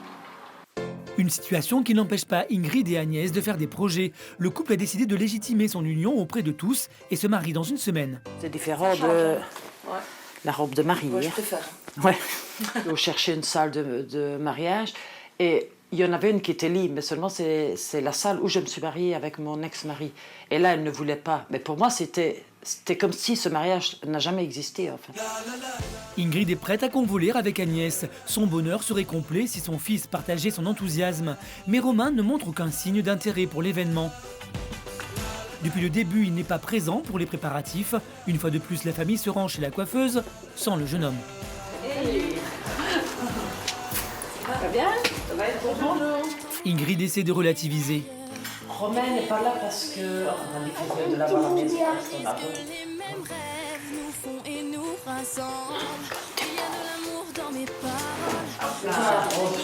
Une situation qui n'empêche pas Ingrid et Agnès de faire des projets. Le couple a décidé de légitimer son union auprès de tous et se marie dans une semaine. C'est différent de la robe de mariée. Ouais, je préfère. Ouais. On cherchait une salle de mariage et il y en avait une qui était libre, mais seulement c'est la salle où je me suis mariée avec mon ex-mari. Et là, elle ne voulait pas. Mais pour moi, c'était comme si ce mariage n'a jamais existé, en fait. Ingrid est prête à convoler avec Agnès. Son bonheur serait complet si son fils partageait son enthousiasme. Mais Romain ne montre aucun signe d'intérêt pour l'événement. Depuis le début, il n'est pas présent pour les préparatifs. Une fois de plus, la famille se rend chez la coiffeuse sans le jeune homme. Hey. Ça va bien? Ça va être bon? Ingrid essaie de relativiser. Romain n'est pas là parce que on a décidé de l'avoir à la maison.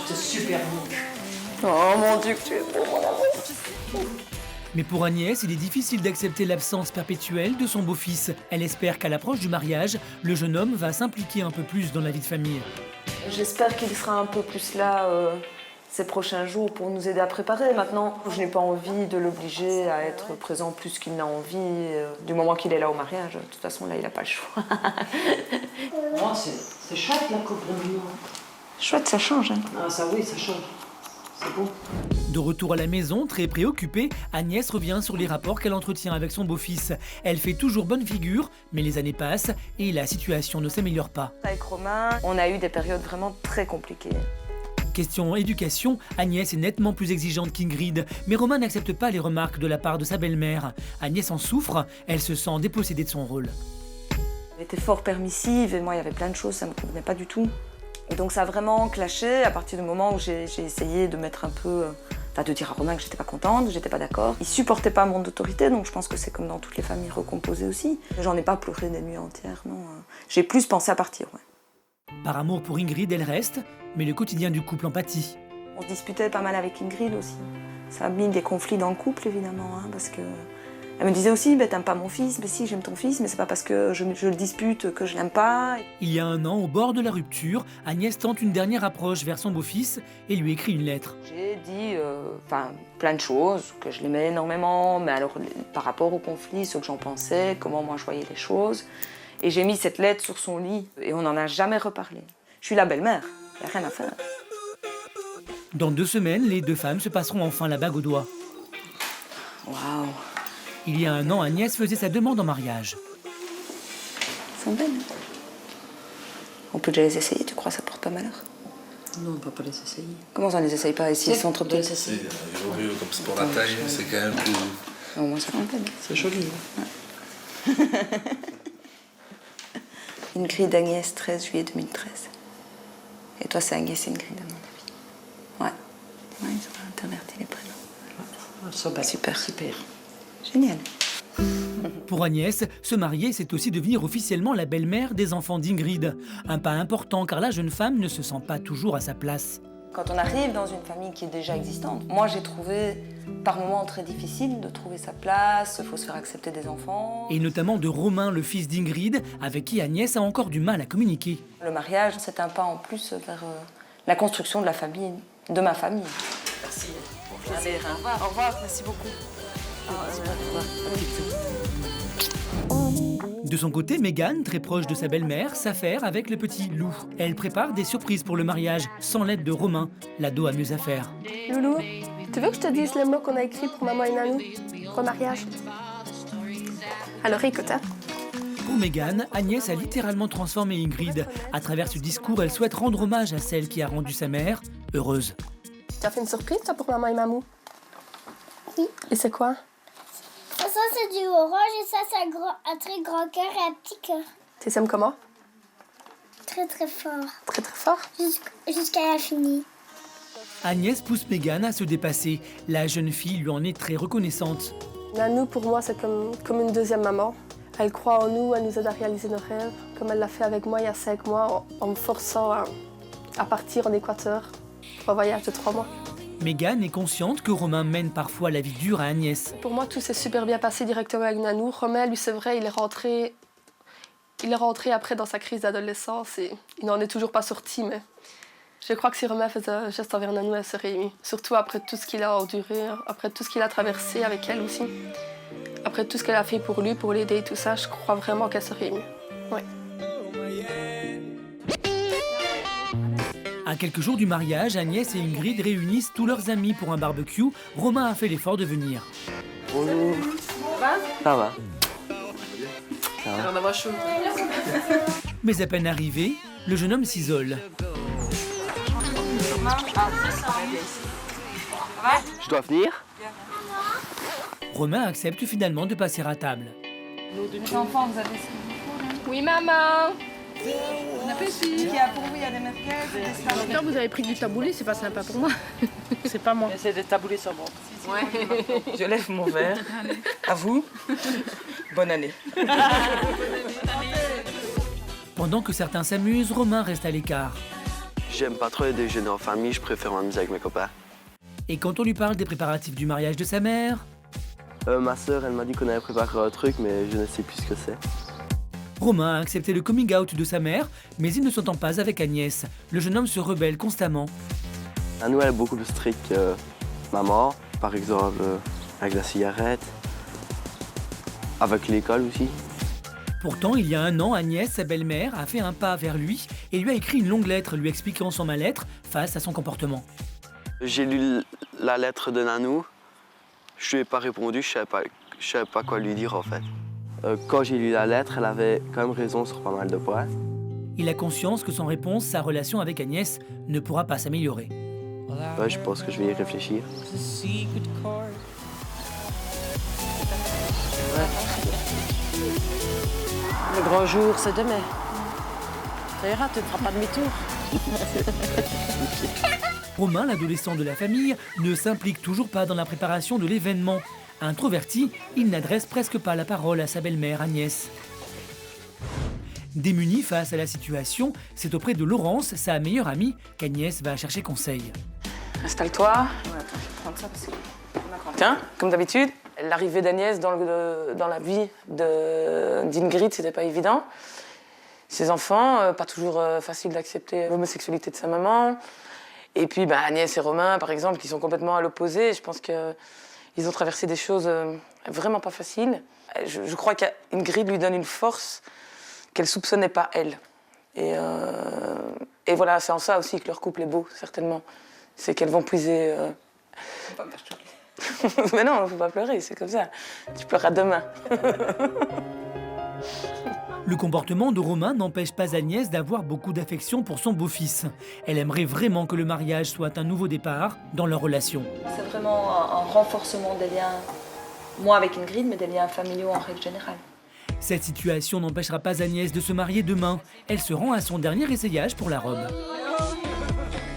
C'est super beau. Oh mon Dieu, que tu es beau, mon amour. Mais pour Agnès, il est difficile d'accepter l'absence perpétuelle de son beau-fils. Elle espère qu'à l'approche du mariage, le jeune homme va s'impliquer un peu plus dans la vie de famille. J'espère qu'il sera un peu plus là ces prochains jours pour nous aider à préparer. Maintenant, je n'ai pas envie de l'obliger à être présent plus qu'il n'a envie, du moment qu'il est là au mariage. De toute façon, là, il n'a pas le choix. Moi, c'est chouette la coupe de Lyon. Chouette, ça change. Hein. Ah, ça oui, ça change. C'est beau. De retour à la maison, très préoccupée, Agnès revient sur les rapports qu'elle entretient avec son beau-fils. Elle fait toujours bonne figure, mais les années passent et la situation ne s'améliore pas. Avec Romain, on a eu des périodes vraiment très compliquées. Question éducation, Agnès est nettement plus exigeante qu'Ingrid, mais Romain n'accepte pas les remarques de la part de sa belle-mère. Agnès en souffre, elle se sent dépossédée de son rôle. Elle était fort permissive et moi, il y avait plein de choses, ça ne me convenait pas du tout. Et donc ça a vraiment clashé à partir du moment où j'ai essayé de mettre un peu... de dire à Romain que j'étais pas contente, j'étais pas d'accord. Il supportait pas mon autorité, donc je pense que c'est comme dans toutes les familles recomposées aussi. J'en ai pas pleuré des nuits entières, non. J'ai plus pensé à partir, ouais. Par amour pour Ingrid, elle reste, mais le quotidien du couple en pâtit. On se disputait pas mal avec Ingrid aussi. Ça a mis des conflits dans le couple, évidemment, hein, parce que... Elle me disait aussi, t'aimes pas mon fils, mais si, j'aime ton fils, mais c'est pas parce que je le dispute que je l'aime pas. Il y a un an, au bord de la rupture, Agnès tente une dernière approche vers son beau-fils et lui écrit une lettre. J'ai dit plein de choses, que je l'aimais énormément, mais alors par rapport au conflit, ce que j'en pensais, comment moi je voyais les choses. Et j'ai mis cette lettre sur son lit et on n'en a jamais reparlé. Je suis la belle-mère, il n'y a rien à faire. Dans 2 semaines, les deux femmes se passeront enfin la bague au doigt. Waouh! Il y a un an, Agnès faisait sa demande en mariage. Elles sont belles. On peut déjà les essayer, tu crois, ça porte pas malheur? Non, on ne peut pas les essayer. Comment ça, on les essaye pas ici? Ils sont trop petits. Il vaut mieux, comme c'est pour la taille, c'est quand même plus... Au moins, ça compte. C'est joli. Ouais. Ingrid Agnès, 13 juillet 2013. Et toi, c'est Agnès et Ingrid, à mon avis. Ouais. Ouais, ils ont interverti les prénoms. Super. Génial. Pour Agnès, se marier, c'est aussi devenir officiellement la belle-mère des enfants d'Ingrid. Un pas important car la jeune femme ne se sent pas toujours à sa place. Quand on arrive dans une famille qui est déjà existante, moi j'ai trouvé par moments très difficile de trouver sa place, il faut se faire accepter des enfants. Et notamment de Romain, le fils d'Ingrid, avec qui Agnès a encore du mal à communiquer. Le mariage, c'est un pas en plus vers la construction de la famille, de ma famille. Merci. Allez, au revoir. Au revoir, merci beaucoup. De son côté, Megan, très proche de sa belle-mère, s'affaire avec le petit Lou. Elle prépare des surprises pour le mariage, sans l'aide de Romain, l'ado a mieux à faire. Loulou, tu veux que je te dise les mots qu'on a écrits pour maman et Nanou pour le mariage? Alors écoute, hein. Pour Megan, Agnès a littéralement transformé Ingrid. À travers ce discours, elle souhaite rendre hommage à celle qui a rendu sa mère heureuse. Tu as fait une surprise, toi, pour maman et mamou? Oui. Et c'est quoi? Ça, c'est du orange et ça, c'est un très grand cœur et un petit cœur. Tu les aimes comment? Très, très fort. Très, très fort? Jusqu'à l'infini. Agnès pousse Megan à se dépasser. La jeune fille lui en est très reconnaissante. Nanou, pour moi, c'est comme une deuxième maman. Elle croit en nous, elle nous aide à réaliser nos rêves, comme elle l'a fait avec moi il y a 5 mois, en me forçant à partir en Équateur pour un voyage de 3 mois. Megan est consciente que Romain mène parfois la vie dure à Agnès. Pour moi, tout s'est super bien passé directement avec Nanou. Romain, lui, c'est vrai, il est rentré après dans sa crise d'adolescence et il n'en est toujours pas sorti, mais je crois que si Romain faisait un geste envers Nanou, elle serait émue. Surtout après tout ce qu'il a enduré, après tout ce qu'il a traversé avec elle aussi. Après tout ce qu'elle a fait pour lui, pour l'aider et tout ça, je crois vraiment qu'elle serait émue. Ouais. À quelques jours du mariage, Agnès et Ingrid réunissent tous leurs amis pour un barbecue. Romain a fait l'effort de venir. Bonjour. Ça va? Ça va d'avoir chaud. Mais à peine arrivé, le jeune homme s'isole. Je dois venir? Romain accepte finalement de passer à table. Les enfants, vous avez ce qu'il vous faut? Oui, maman. Bon appétit. Qui a pour vous, il y a des merguez, Quand vous avez pris du taboulé, c'est pas sympa pour moi. C'est pas moi. C'est des taboulés sur bon. Ouais. Je lève mon verre. À vous. Bonne année. Pendant que certains s'amusent, Romain reste à l'écart. J'aime pas trop les déjeuners en famille, je préfère m'amuser avec mes copains. Et quand on lui parle des préparatifs du mariage de sa mère... Ma sœur, elle m'a dit qu'on avait préparé un truc, mais je ne sais plus ce que c'est. Romain a accepté le coming out de sa mère, mais il ne s'entend pas avec Agnès. Le jeune homme se rebelle constamment. Nanou, elle est beaucoup plus stricte que maman, par exemple avec la cigarette, avec l'école aussi. Pourtant, il y a 1 an, Agnès, sa belle-mère, a fait un pas vers lui et lui a écrit une longue lettre lui expliquant son mal-être face à son comportement. J'ai lu la lettre de Nanou, je lui ai pas répondu, je savais pas quoi lui dire en fait. Quand j'ai lu la lettre, elle avait quand même raison sur pas mal de points. Il a conscience que sans réponse, sa relation avec Agnès ne pourra pas s'améliorer. Ouais, je pense que je vais y réfléchir. Le grand jour, c'est demain. Ça ira, tu ne feras pas demi-tour. Romain, l'adolescent de la famille, ne s'implique toujours pas dans la préparation de l'événement. Introverti, il n'adresse presque pas la parole à sa belle-mère Agnès. Démunie face à la situation, c'est auprès de Laurence, sa meilleure amie, qu'Agnès va chercher conseil. Installe-toi. Ouais, attends, je vais prendre ça parce que... Tiens, comme d'habitude, l'arrivée d'Agnès dans la vie d'Ingrid, c'était pas évident. Ses enfants, pas toujours facile d'accepter l'homosexualité de sa maman. Et puis Agnès et Romain, par exemple, qui sont complètement à l'opposé. Je pense qu'ils ont traversé des choses vraiment pas faciles. Je crois qu'Ingrid lui donne une force qu'elle soupçonnait pas, elle. Et voilà, c'est en ça aussi que leur couple est beau, certainement. C'est qu'elles vont puiser... Faut pas me faire choquer. Mais non, faut pas pleurer, c'est comme ça. Tu pleureras demain. Le comportement de Romain n'empêche pas Agnès d'avoir beaucoup d'affection pour son beau-fils. Elle aimerait vraiment que le mariage soit un nouveau départ dans leur relation. C'est vraiment un renforcement des liens, moi avec Ingrid, mais des liens familiaux en règle générale. Cette situation n'empêchera pas Agnès de se marier demain. Elle se rend à son dernier essayage pour la robe.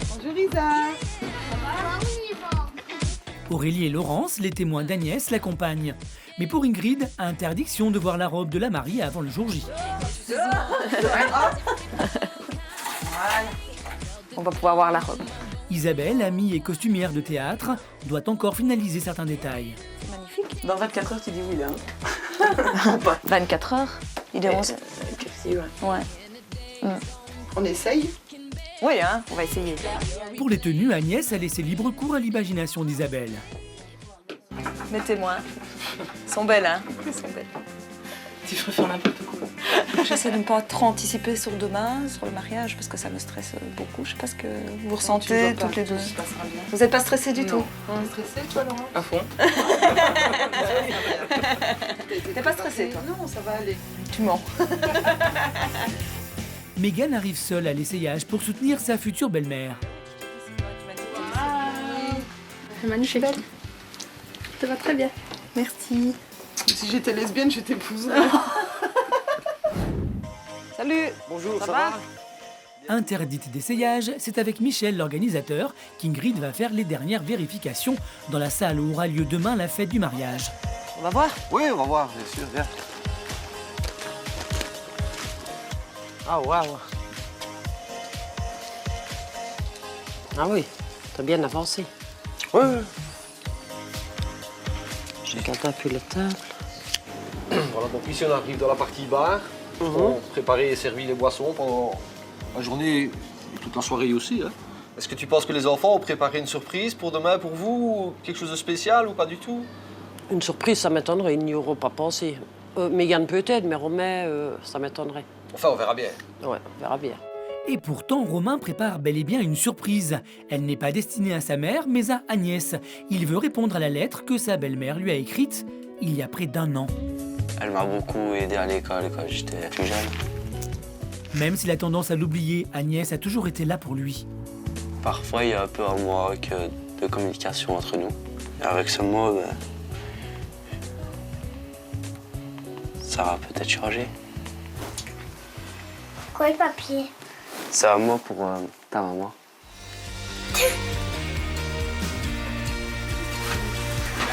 Bonjour Isa. Aurélie et Laurence, les témoins d'Agnès, l'accompagnent. Mais pour Ingrid, interdiction de voir la robe de la mariée avant le jour J. On va pouvoir voir la robe. Isabelle, amie et costumière de théâtre, doit encore finaliser certains détails. C'est magnifique. Dans 24 heures, tu dis oui, là. 24 heures, il est 11. Ouais. On essaye? Oui, hein, on va essayer. Pour les tenues, Agnès a laissé libre cours à l'imagination d'Isabelle. Mettez-moi. Elles sont belles, hein? Elles sont belles. Tu préfères n'importe quoi. J'essaie de ne pas trop anticiper sur demain, sur le mariage, parce que ça me stresse beaucoup. Je sais pas ce que vous ressentez toutes les deux. Vous n'êtes pas stressée du tout? Stressée, toi, Laurent? À fond. T'es pas stressée, toi? Non, ça va aller. Tu mens. Meghan arrive seule à l'essayage pour soutenir sa future belle-mère. C'est magnifique. Ça va très bien. Merci. Si j'étais lesbienne, je t'épouserais. Salut. Bonjour, ça va? Interdite d'essayage, c'est avec Michel, l'organisateur, qu'Ingrid va faire les dernières vérifications dans la salle où aura lieu demain la fête du mariage. On va voir? Oui, on va voir, bien sûr, viens. Ah, waouh. Ah oui, t'as bien avancé. Oui. Je regarde un peu la table. Voilà, donc ici on arrive dans la partie bar. On préparer et servir les boissons pendant la journée et toute la soirée aussi. Hein. Est-ce que tu penses que les enfants ont préparé une surprise pour demain pour vous? Quelque chose de spécial ou pas du tout? Une surprise, ça m'étonnerait, ils n'y auront pas pensé. Meghan peut-être, mais Romain, ça m'étonnerait. Enfin, on verra bien. Ouais, on verra bien. Et pourtant, Romain prépare bel et bien une surprise. Elle n'est pas destinée à sa mère, mais à Agnès. Il veut répondre à la lettre que sa belle-mère lui a écrite il y a près d'1 an. Elle m'a beaucoup aidé à l'école quand j'étais plus jeune. Même s'il a tendance à l'oublier, Agnès a toujours été là pour lui. Parfois, il y a un peu un manque de communication entre nous. Et avec ce mot, ça va peut-être changer. Quoi le papier? C'est un mot pour ta maman.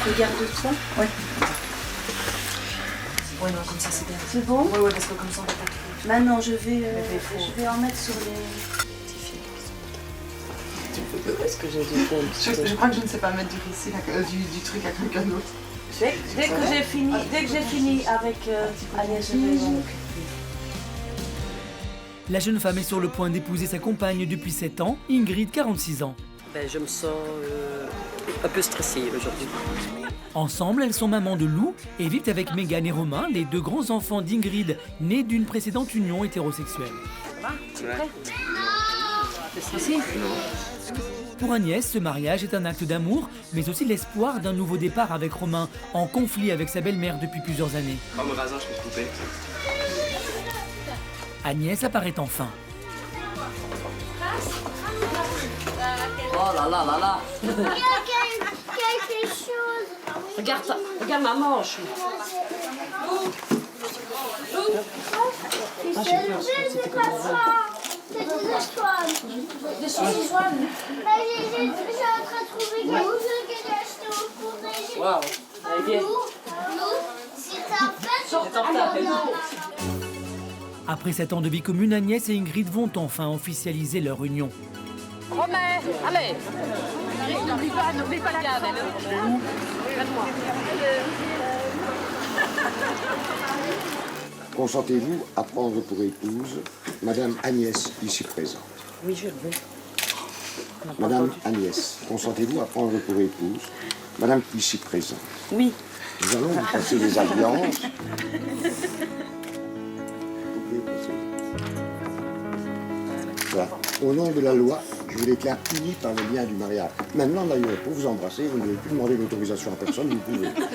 Regarde-toi. Ouais. Ouais, non, comme ça c'est bien. C'est bon? Ouais, parce que comme ça on va pas trouver. Maintenant, je vais en mettre sur les... Est-ce que j'ai du Je crois que je ne sais pas mettre du récit, du truc à quelqu'un d'autre. Dès que j'ai fini avec Agnès, je vais m'en occuper. La jeune femme est sur le point d'épouser sa compagne depuis 7 ans, Ingrid, 46 ans. Ben, je me sens un peu stressée aujourd'hui. Ensemble, elles sont mamans de Lou et vivent avec Meghan et Romain, les 2 grands enfants d'Ingrid, nés d'une précédente union hétérosexuelle. Ça va? Tu es prêt? T'es stressée? Pour Agnès, ce mariage est un acte d'amour, mais aussi l'espoir d'un nouveau départ avec Romain, en conflit avec sa belle-mère depuis plusieurs années. Pas mon raisin, je peux te couper. Agnès apparaît enfin. Oh là là là là. Quelque chose. Regarde ma manche. C'est pas ça. C'est des étoiles. Des étoiles. J'ai en train de trouver quelque chose que j'ai acheté au cours. Waouh. Allez, viens. Après 7 ans de vie commune, Agnès et Ingrid vont enfin officialiser leur union. Romain, allez. N'oublie pas la garde. Consentez-vous à prendre pour épouse Madame Agnès, ici présente? Oui, je le veux. Madame Agnès, consentez-vous à prendre pour épouse Madame ici présente? Oui. Nous allons vous passer les alliances. Voilà. Au nom de la loi, je vous déclare unis par le lien du mariage. Maintenant, d'ailleurs, pour vous embrasser, vous ne devez plus demander l'autorisation à personne, vous pouvez. Voilà.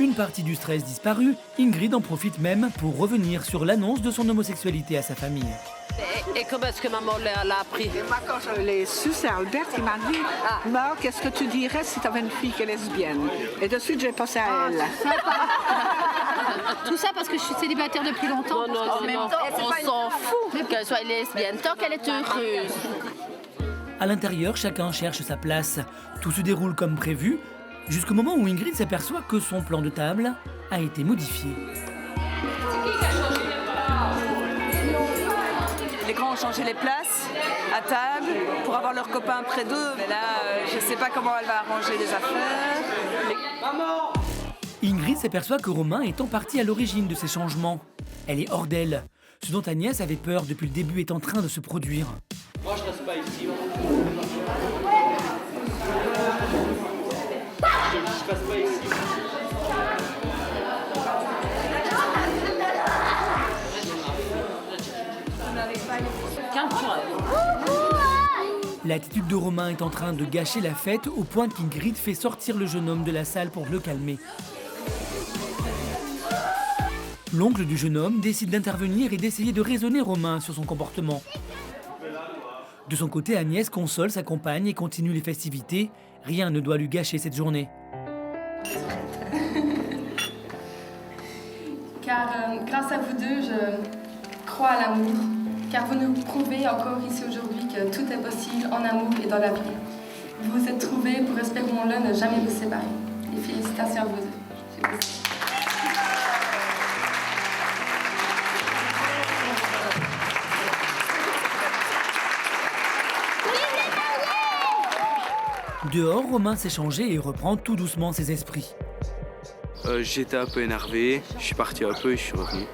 Une partie du stress disparu, Ingrid en profite même pour revenir sur l'annonce de son homosexualité à sa famille. Et comment est-ce que maman l'a appris? Et moi, quand je l'ai su, c'est Albert qui m'a dit Maud, qu'est-ce que tu dirais si tu avais une fille qui est lesbienne? Et de suite, j'ai pensé à elle. Tout ça parce que je suis célibataire depuis longtemps. Non, on s'en fout qu'elle soit lesbienne, tant qu'elle est heureuse. À l'intérieur, chacun cherche sa place. Tout se déroule comme prévu, jusqu'au moment où Ingrid s'aperçoit que son plan de table a été modifié. Les grands ont changé les places à table pour avoir leurs copains près d'eux. Mais là, je ne sais pas comment elle va arranger les affaires. Maman! Ingrid s'aperçoit que Romain est en partie à l'origine de ces changements. Elle est hors d'elle. Ce dont Agnès avait peur depuis le début est en train de se produire. Moi, je reste pas ici. Je reste pas ici. L'attitude de Romain est en train de gâcher la fête au point qu'Ingrid fait sortir le jeune homme de la salle pour le calmer. L'oncle du jeune homme décide d'intervenir et d'essayer de raisonner Romain sur son comportement. De son côté, Agnès console sa compagne et continue les festivités. Rien ne doit lui gâcher cette journée. Car grâce à vous deux, je crois à l'amour. Car vous nous prouvez encore ici aujourd'hui que tout est possible en amour et dans la vie. Vous vous êtes trouvés pour, espérons-le, ne jamais vous séparer. Et félicitations à vous deux. Dehors, Romain s'est changé et reprend tout doucement ses esprits. J'étais un peu énervé, je suis parti un peu et je suis revenu.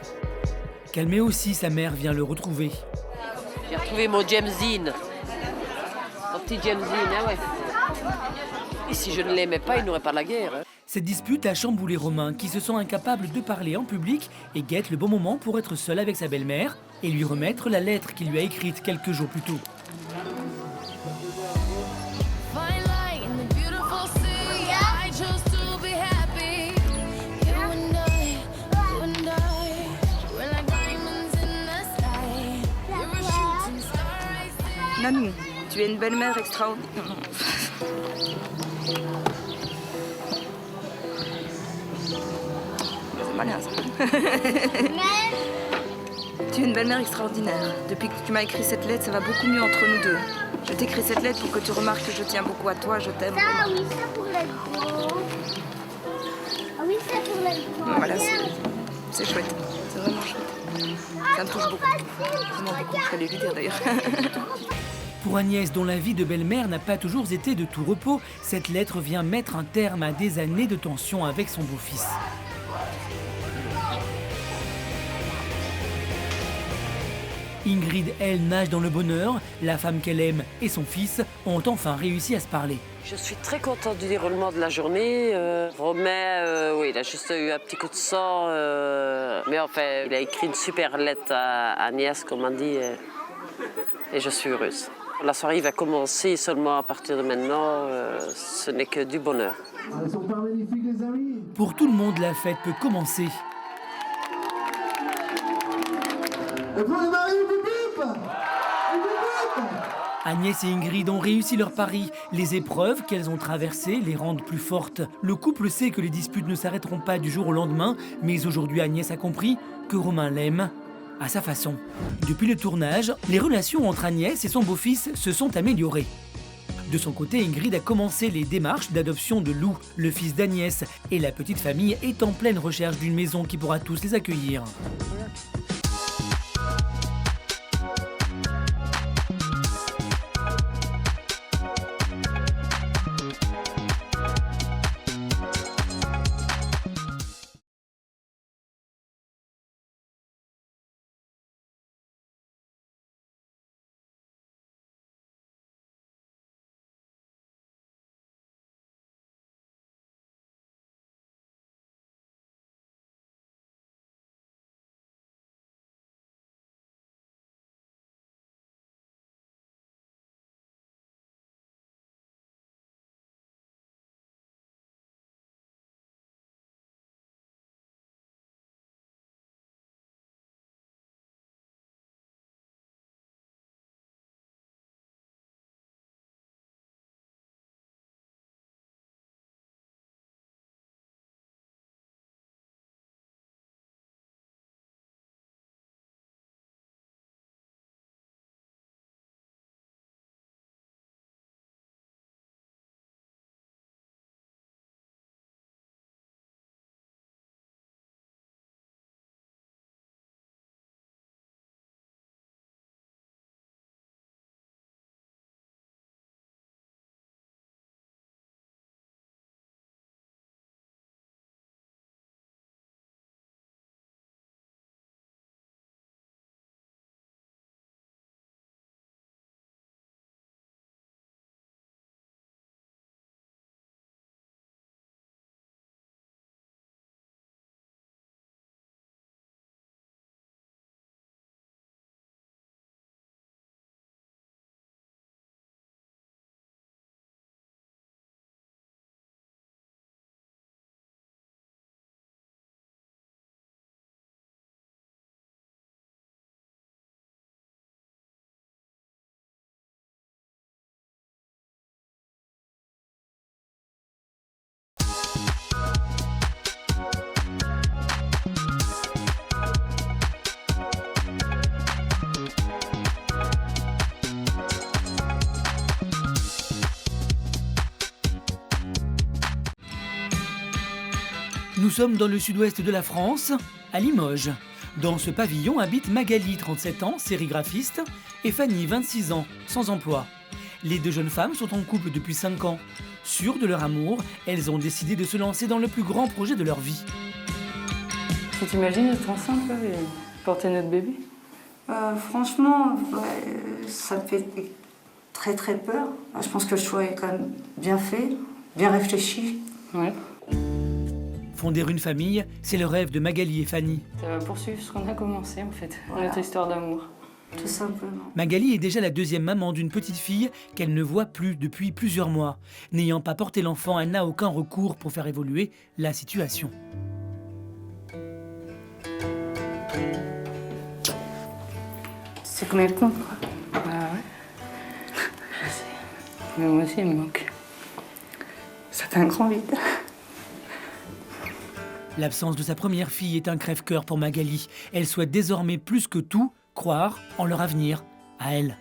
Calmé aussi, sa mère vient le retrouver. J'ai retrouvé mon James Dean. Mon petit James Dean, ah ouais. Et si je ne l'aimais pas, il n'aurait pas la guerre. Hein. Cette dispute a chamboulé Romain, qui se sent incapable de parler en public et guette le bon moment pour être seul avec sa belle-mère et lui remettre la lettre qu'il lui a écrite quelques jours plus tôt. Nanou, tu es une belle-mère extraordinaire. C'est malin ça. Tu es une belle-mère extraordinaire. Depuis que tu m'as écrit cette lettre, ça va beaucoup mieux entre nous deux. Je t'écris cette lettre pour que tu remarques que je tiens beaucoup à toi, je t'aime. Ah oui, ça pour l'alcool. Ah oui, ça pour l'alcool. Voilà, c'est chouette. C'est vraiment chouette. Ça me touche beaucoup. Vraiment beaucoup. Je vais lui dire d'ailleurs. Pour Agnès, dont la vie de belle-mère n'a pas toujours été de tout repos, cette lettre vient mettre un terme à des années de tension avec son beau-fils. Ingrid, elle, nage dans le bonheur. La femme qu'elle aime et son fils ont enfin réussi à se parler. Je suis très contente du déroulement de la journée. Romain, oui, il a juste eu un petit coup de sang. Mais enfin, il a écrit une super lettre à Agnès, comme on dit. Et je suis heureuse. La soirée va commencer seulement à partir de maintenant. Ce n'est que du bonheur. Elles sont pas magnifiques, les amis. Pour tout le monde, la fête peut commencer. Et pour les maris, bip. Agnès et Ingrid ont réussi leur pari. Les épreuves qu'elles ont traversées les rendent plus fortes. Le couple sait que les disputes ne s'arrêteront pas du jour au lendemain, mais aujourd'hui Agnès a compris que Romain l'aime à sa façon. Depuis le tournage, les relations entre Agnès et son beau-fils se sont améliorées. De son côté, Ingrid a commencé les démarches d'adoption de Lou, le fils d'Agnès, et la petite famille est en pleine recherche d'une maison qui pourra tous les accueillir. Nous sommes dans le sud-ouest de la France, à Limoges. Dans ce pavillon habitent Magali, 37 ans, sérigraphiste, et Fanny, 26 ans, sans emploi. Les deux jeunes femmes sont en couple depuis 5 ans. Sûres de leur amour, elles ont décidé de se lancer dans le plus grand projet de leur vie. Tu t'imagines être enceinte là, et porter notre bébé? Franchement, ça me fait très très peur. Je pense que le choix est quand même bien fait, bien réfléchi. Ouais. Fonder une famille, c'est le rêve de Magali et Fanny. Ça va poursuivre ce qu'on a commencé en fait, notre histoire d'amour. Tout simplement. Magali est déjà la deuxième maman d'une petite fille qu'elle ne voit plus depuis plusieurs mois. N'ayant pas porté l'enfant, elle n'a aucun recours pour faire évoluer la situation. C'est comme elle compte, quoi. Ah ouais. Mais moi aussi, il me manque. C'est un grand vide. L'absence de sa première fille est un crève-cœur pour Magali. Elle souhaite désormais plus que tout croire en leur avenir, à elle.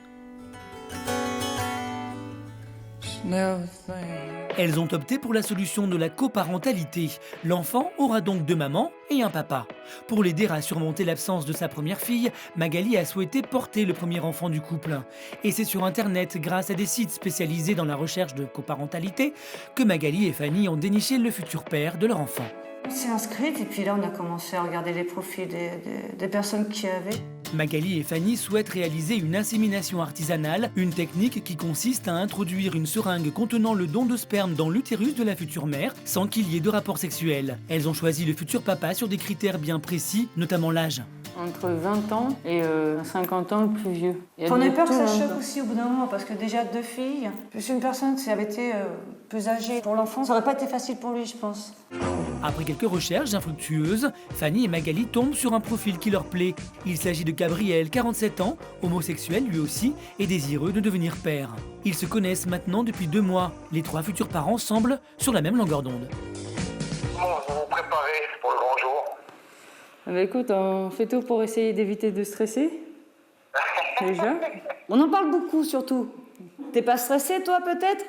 Elles ont opté pour la solution de la coparentalité. L'enfant aura donc 2 mamans et un papa. Pour l'aider à surmonter l'absence de sa première fille, Magali a souhaité porter le premier enfant du couple. Et c'est sur Internet, grâce à des sites spécialisés dans la recherche de coparentalité, que Magali et Fanny ont déniché le futur père de leur enfant. On s'est inscrite et puis là on a commencé à regarder les profils des personnes qui avaient. Magali et Fanny souhaitent réaliser une insémination artisanale, une technique qui consiste à introduire une seringue contenant le don de sperme dans l'utérus de la future mère sans qu'il y ait de rapport sexuel. Elles ont choisi le futur papa sur des critères bien précis, notamment l'âge. Entre 20 ans et 50 ans le plus vieux. On a peur que ça choque aussi au bout d'un moment parce que déjà 2 filles, plus une personne qui avait été plus âgée pour l'enfant, ça aurait pas été facile pour lui, je pense. Après quelques recherches infructueuses, Fanny et Magali tombent sur un profil qui leur plaît. Il s'agit de Gabriel, 47 ans, homosexuel lui aussi, et désireux de devenir père. Ils se connaissent maintenant depuis 2 mois. Les 3 futurs parents semblent sur la même longueur d'onde. Bon, vous vous préparez pour le grand jour? Bah écoute, on fait tout pour essayer d'éviter de stresser. Déjà. On en parle beaucoup surtout. T'es pas stressé toi peut-être?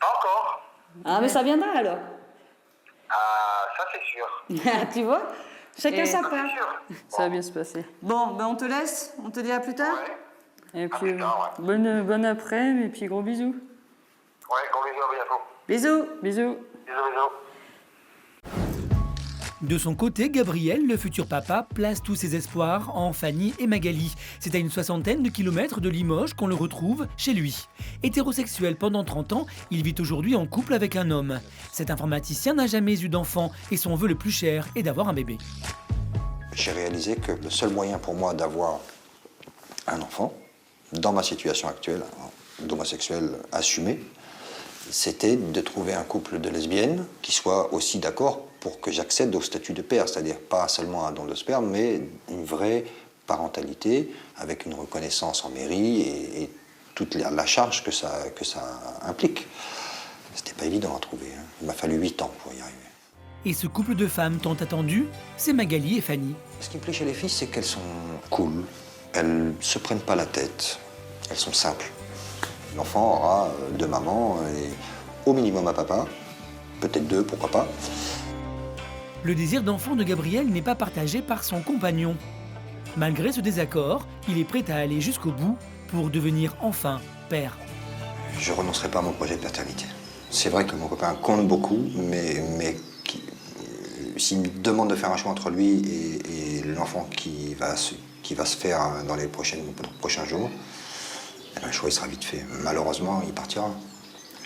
Pas encore. Ah mais ça viendra alors. Ah, ça c'est sûr. Tu vois? Chacun sa part. Ça va bien se passer. Bon, ben on te laisse, on te dit à plus tard. Ouais. Et puis bonne après-midi et puis gros bisous. Ouais, gros bisous, à bientôt. Bisous. Bisous. Bisous, bisous. De son côté, Gabriel, le futur papa, place tous ses espoirs en Fanny et Magali. C'est à une 60aine de kilomètres de Limoges qu'on le retrouve chez lui. Hétérosexuel pendant 30 ans, il vit aujourd'hui en couple avec un homme. Cet informaticien n'a jamais eu d'enfant et son vœu le plus cher est d'avoir un bébé. J'ai réalisé que le seul moyen pour moi d'avoir un enfant, dans ma situation actuelle d'homosexuel assumé, c'était de trouver un couple de lesbiennes qui soit aussi d'accord pour que j'accède au statut de père, c'est-à-dire pas seulement un don de sperme, mais une vraie parentalité avec une reconnaissance en mairie et toute la charge que ça implique. C'était pas évident à trouver, hein. Il m'a fallu 8 ans pour y arriver. Et ce couple de femmes tant attendu, c'est Magali et Fanny. Ce qui me plaît chez les filles, c'est qu'elles sont cool, elles se prennent pas la tête, elles sont simples. L'enfant aura 2 mamans et au minimum un papa, peut-être 2, pourquoi pas. Le désir d'enfant de Gabriel n'est pas partagé par son compagnon. Malgré ce désaccord, il est prêt à aller jusqu'au bout pour devenir enfin père. Je ne renoncerai pas à mon projet de paternité. C'est vrai que mon copain compte beaucoup, mais s'il me demande de faire un choix entre lui et l'enfant qui va se faire dans les prochains jours, eh ben, le choix il sera vite fait. Malheureusement, il partira.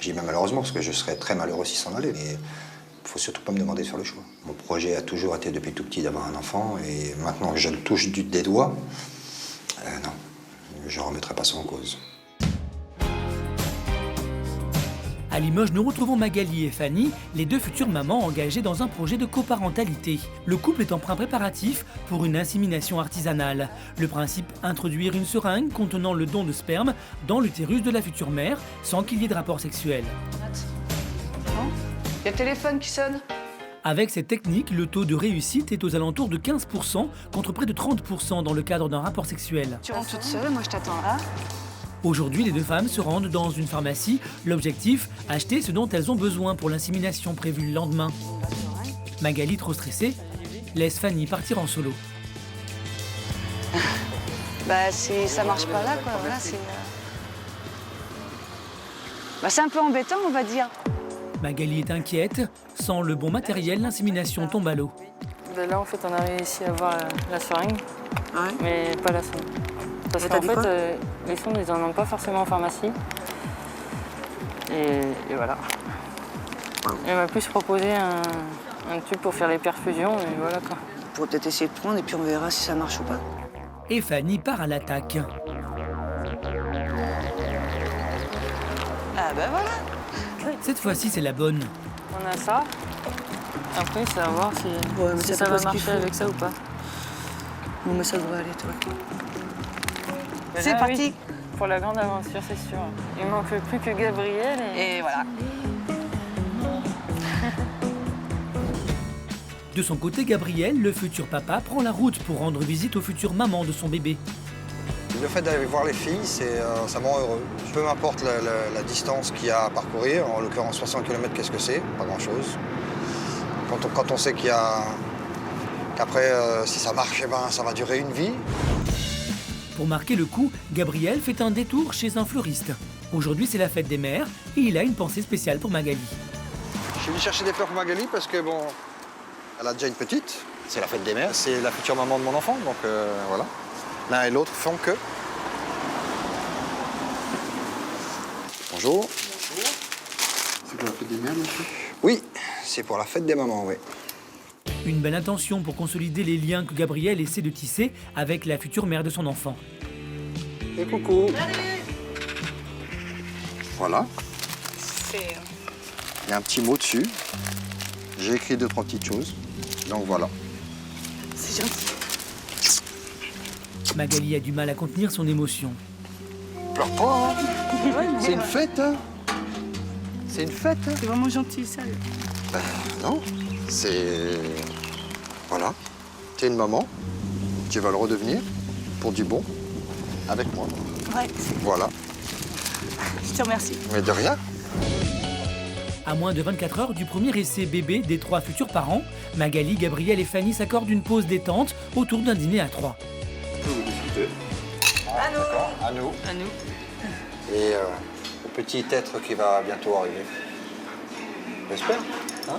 J'y dis malheureusement parce que je serais très malheureux s'il s'en allait. Mais il ne faut surtout pas me demander de faire le choix. Mon projet a toujours été depuis tout petit d'avoir un enfant et maintenant que je le touche des doigts, non, je ne remettrai pas ça en cause. À Limoges, nous retrouvons Magali et Fanny, les 2 futures mamans engagées dans un projet de coparentalité. Le couple est en plein préparatif pour une insémination artisanale. Le principe, introduire une seringue contenant le don de sperme dans l'utérus de la future mère sans qu'il y ait de rapport sexuel. Il y a le téléphone qui sonne. Avec cette technique, le taux de réussite est aux alentours de 15% contre près de 30% dans le cadre d'un rapport sexuel. Tu rentres toute seule, moi je t'attends là. Aujourd'hui, les 2 femmes se rendent dans une pharmacie. L'objectif, acheter ce dont elles ont besoin pour l'insémination prévue le lendemain. Magali, trop stressée, laisse Fanny partir en solo. Bah, ça marche pas là, quoi. Voilà, c'est un peu embêtant, on va dire. Magali est inquiète. Sans le bon matériel, l'insémination tombe à l'eau. Là, en fait, on a réussi à avoir la seringue, mais pas la sonde. Parce qu'en fait, les sondes, ils en ont pas forcément en pharmacie. Et voilà. Et on m'a plus proposé un tube pour faire les perfusions, et voilà quoi. On pourrait peut-être essayer de prendre et puis on verra si ça marche ou pas. Et Fanny part à l'attaque. Ah ben voilà. Cette fois-ci, c'est la bonne. On a ça. Après, c'est à voir si ça va marcher avec ça ou pas. Bon, mais ça devrait aller, toi. C'est parti. Oui, pour la grande aventure, c'est sûr. Il ne manque plus que Gabriel et voilà. De son côté, Gabriel, le futur papa, prend la route pour rendre visite aux futures mamans de son bébé. Le fait d'aller voir les filles, ça me rend heureux. Peu m'importe la distance qu'il y a à parcourir, en l'occurrence 60 km, qu'est-ce que c'est? Pas grand-chose. Quand on sait qu'après, si ça marche, ça va durer une vie. Pour marquer le coup, Gabriel fait un détour chez un fleuriste. Aujourd'hui, c'est la fête des mères et il a une pensée spéciale pour Magali. Je suis venu chercher des fleurs pour Magali parce que, bon, elle a déjà une petite. C'est la fête des mères, c'est la future maman de mon enfant, donc voilà. L'un et l'autre font que. Bonjour. Bonjour. C'est pour la fête des mères, monsieur? Oui, c'est pour la fête des mamans, oui. Une belle intention pour consolider les liens que Gabriel essaie de tisser avec la future mère de son enfant. Et coucou. Salut. Voilà. Il y a un petit mot dessus. J'ai écrit 2-3 petites choses. Donc voilà. C'est gentil. Magali a du mal à contenir son émotion. Pleure pas, hein. C'est une fête, hein. C'est une fête, hein. C'est vraiment gentil, ça. Non, c'est... Voilà. T'es une maman. Tu vas le redevenir pour du bon avec moi. Ouais. Voilà. Je te remercie. Mais de rien. À moins de 24 heures du premier essai bébé des 3 futurs parents, Magali, Gabriel et Fanny s'accordent une pause détente autour d'un dîner à 3. À nous. À nous. Et le petit être qui va bientôt arriver. J'espère. Hein?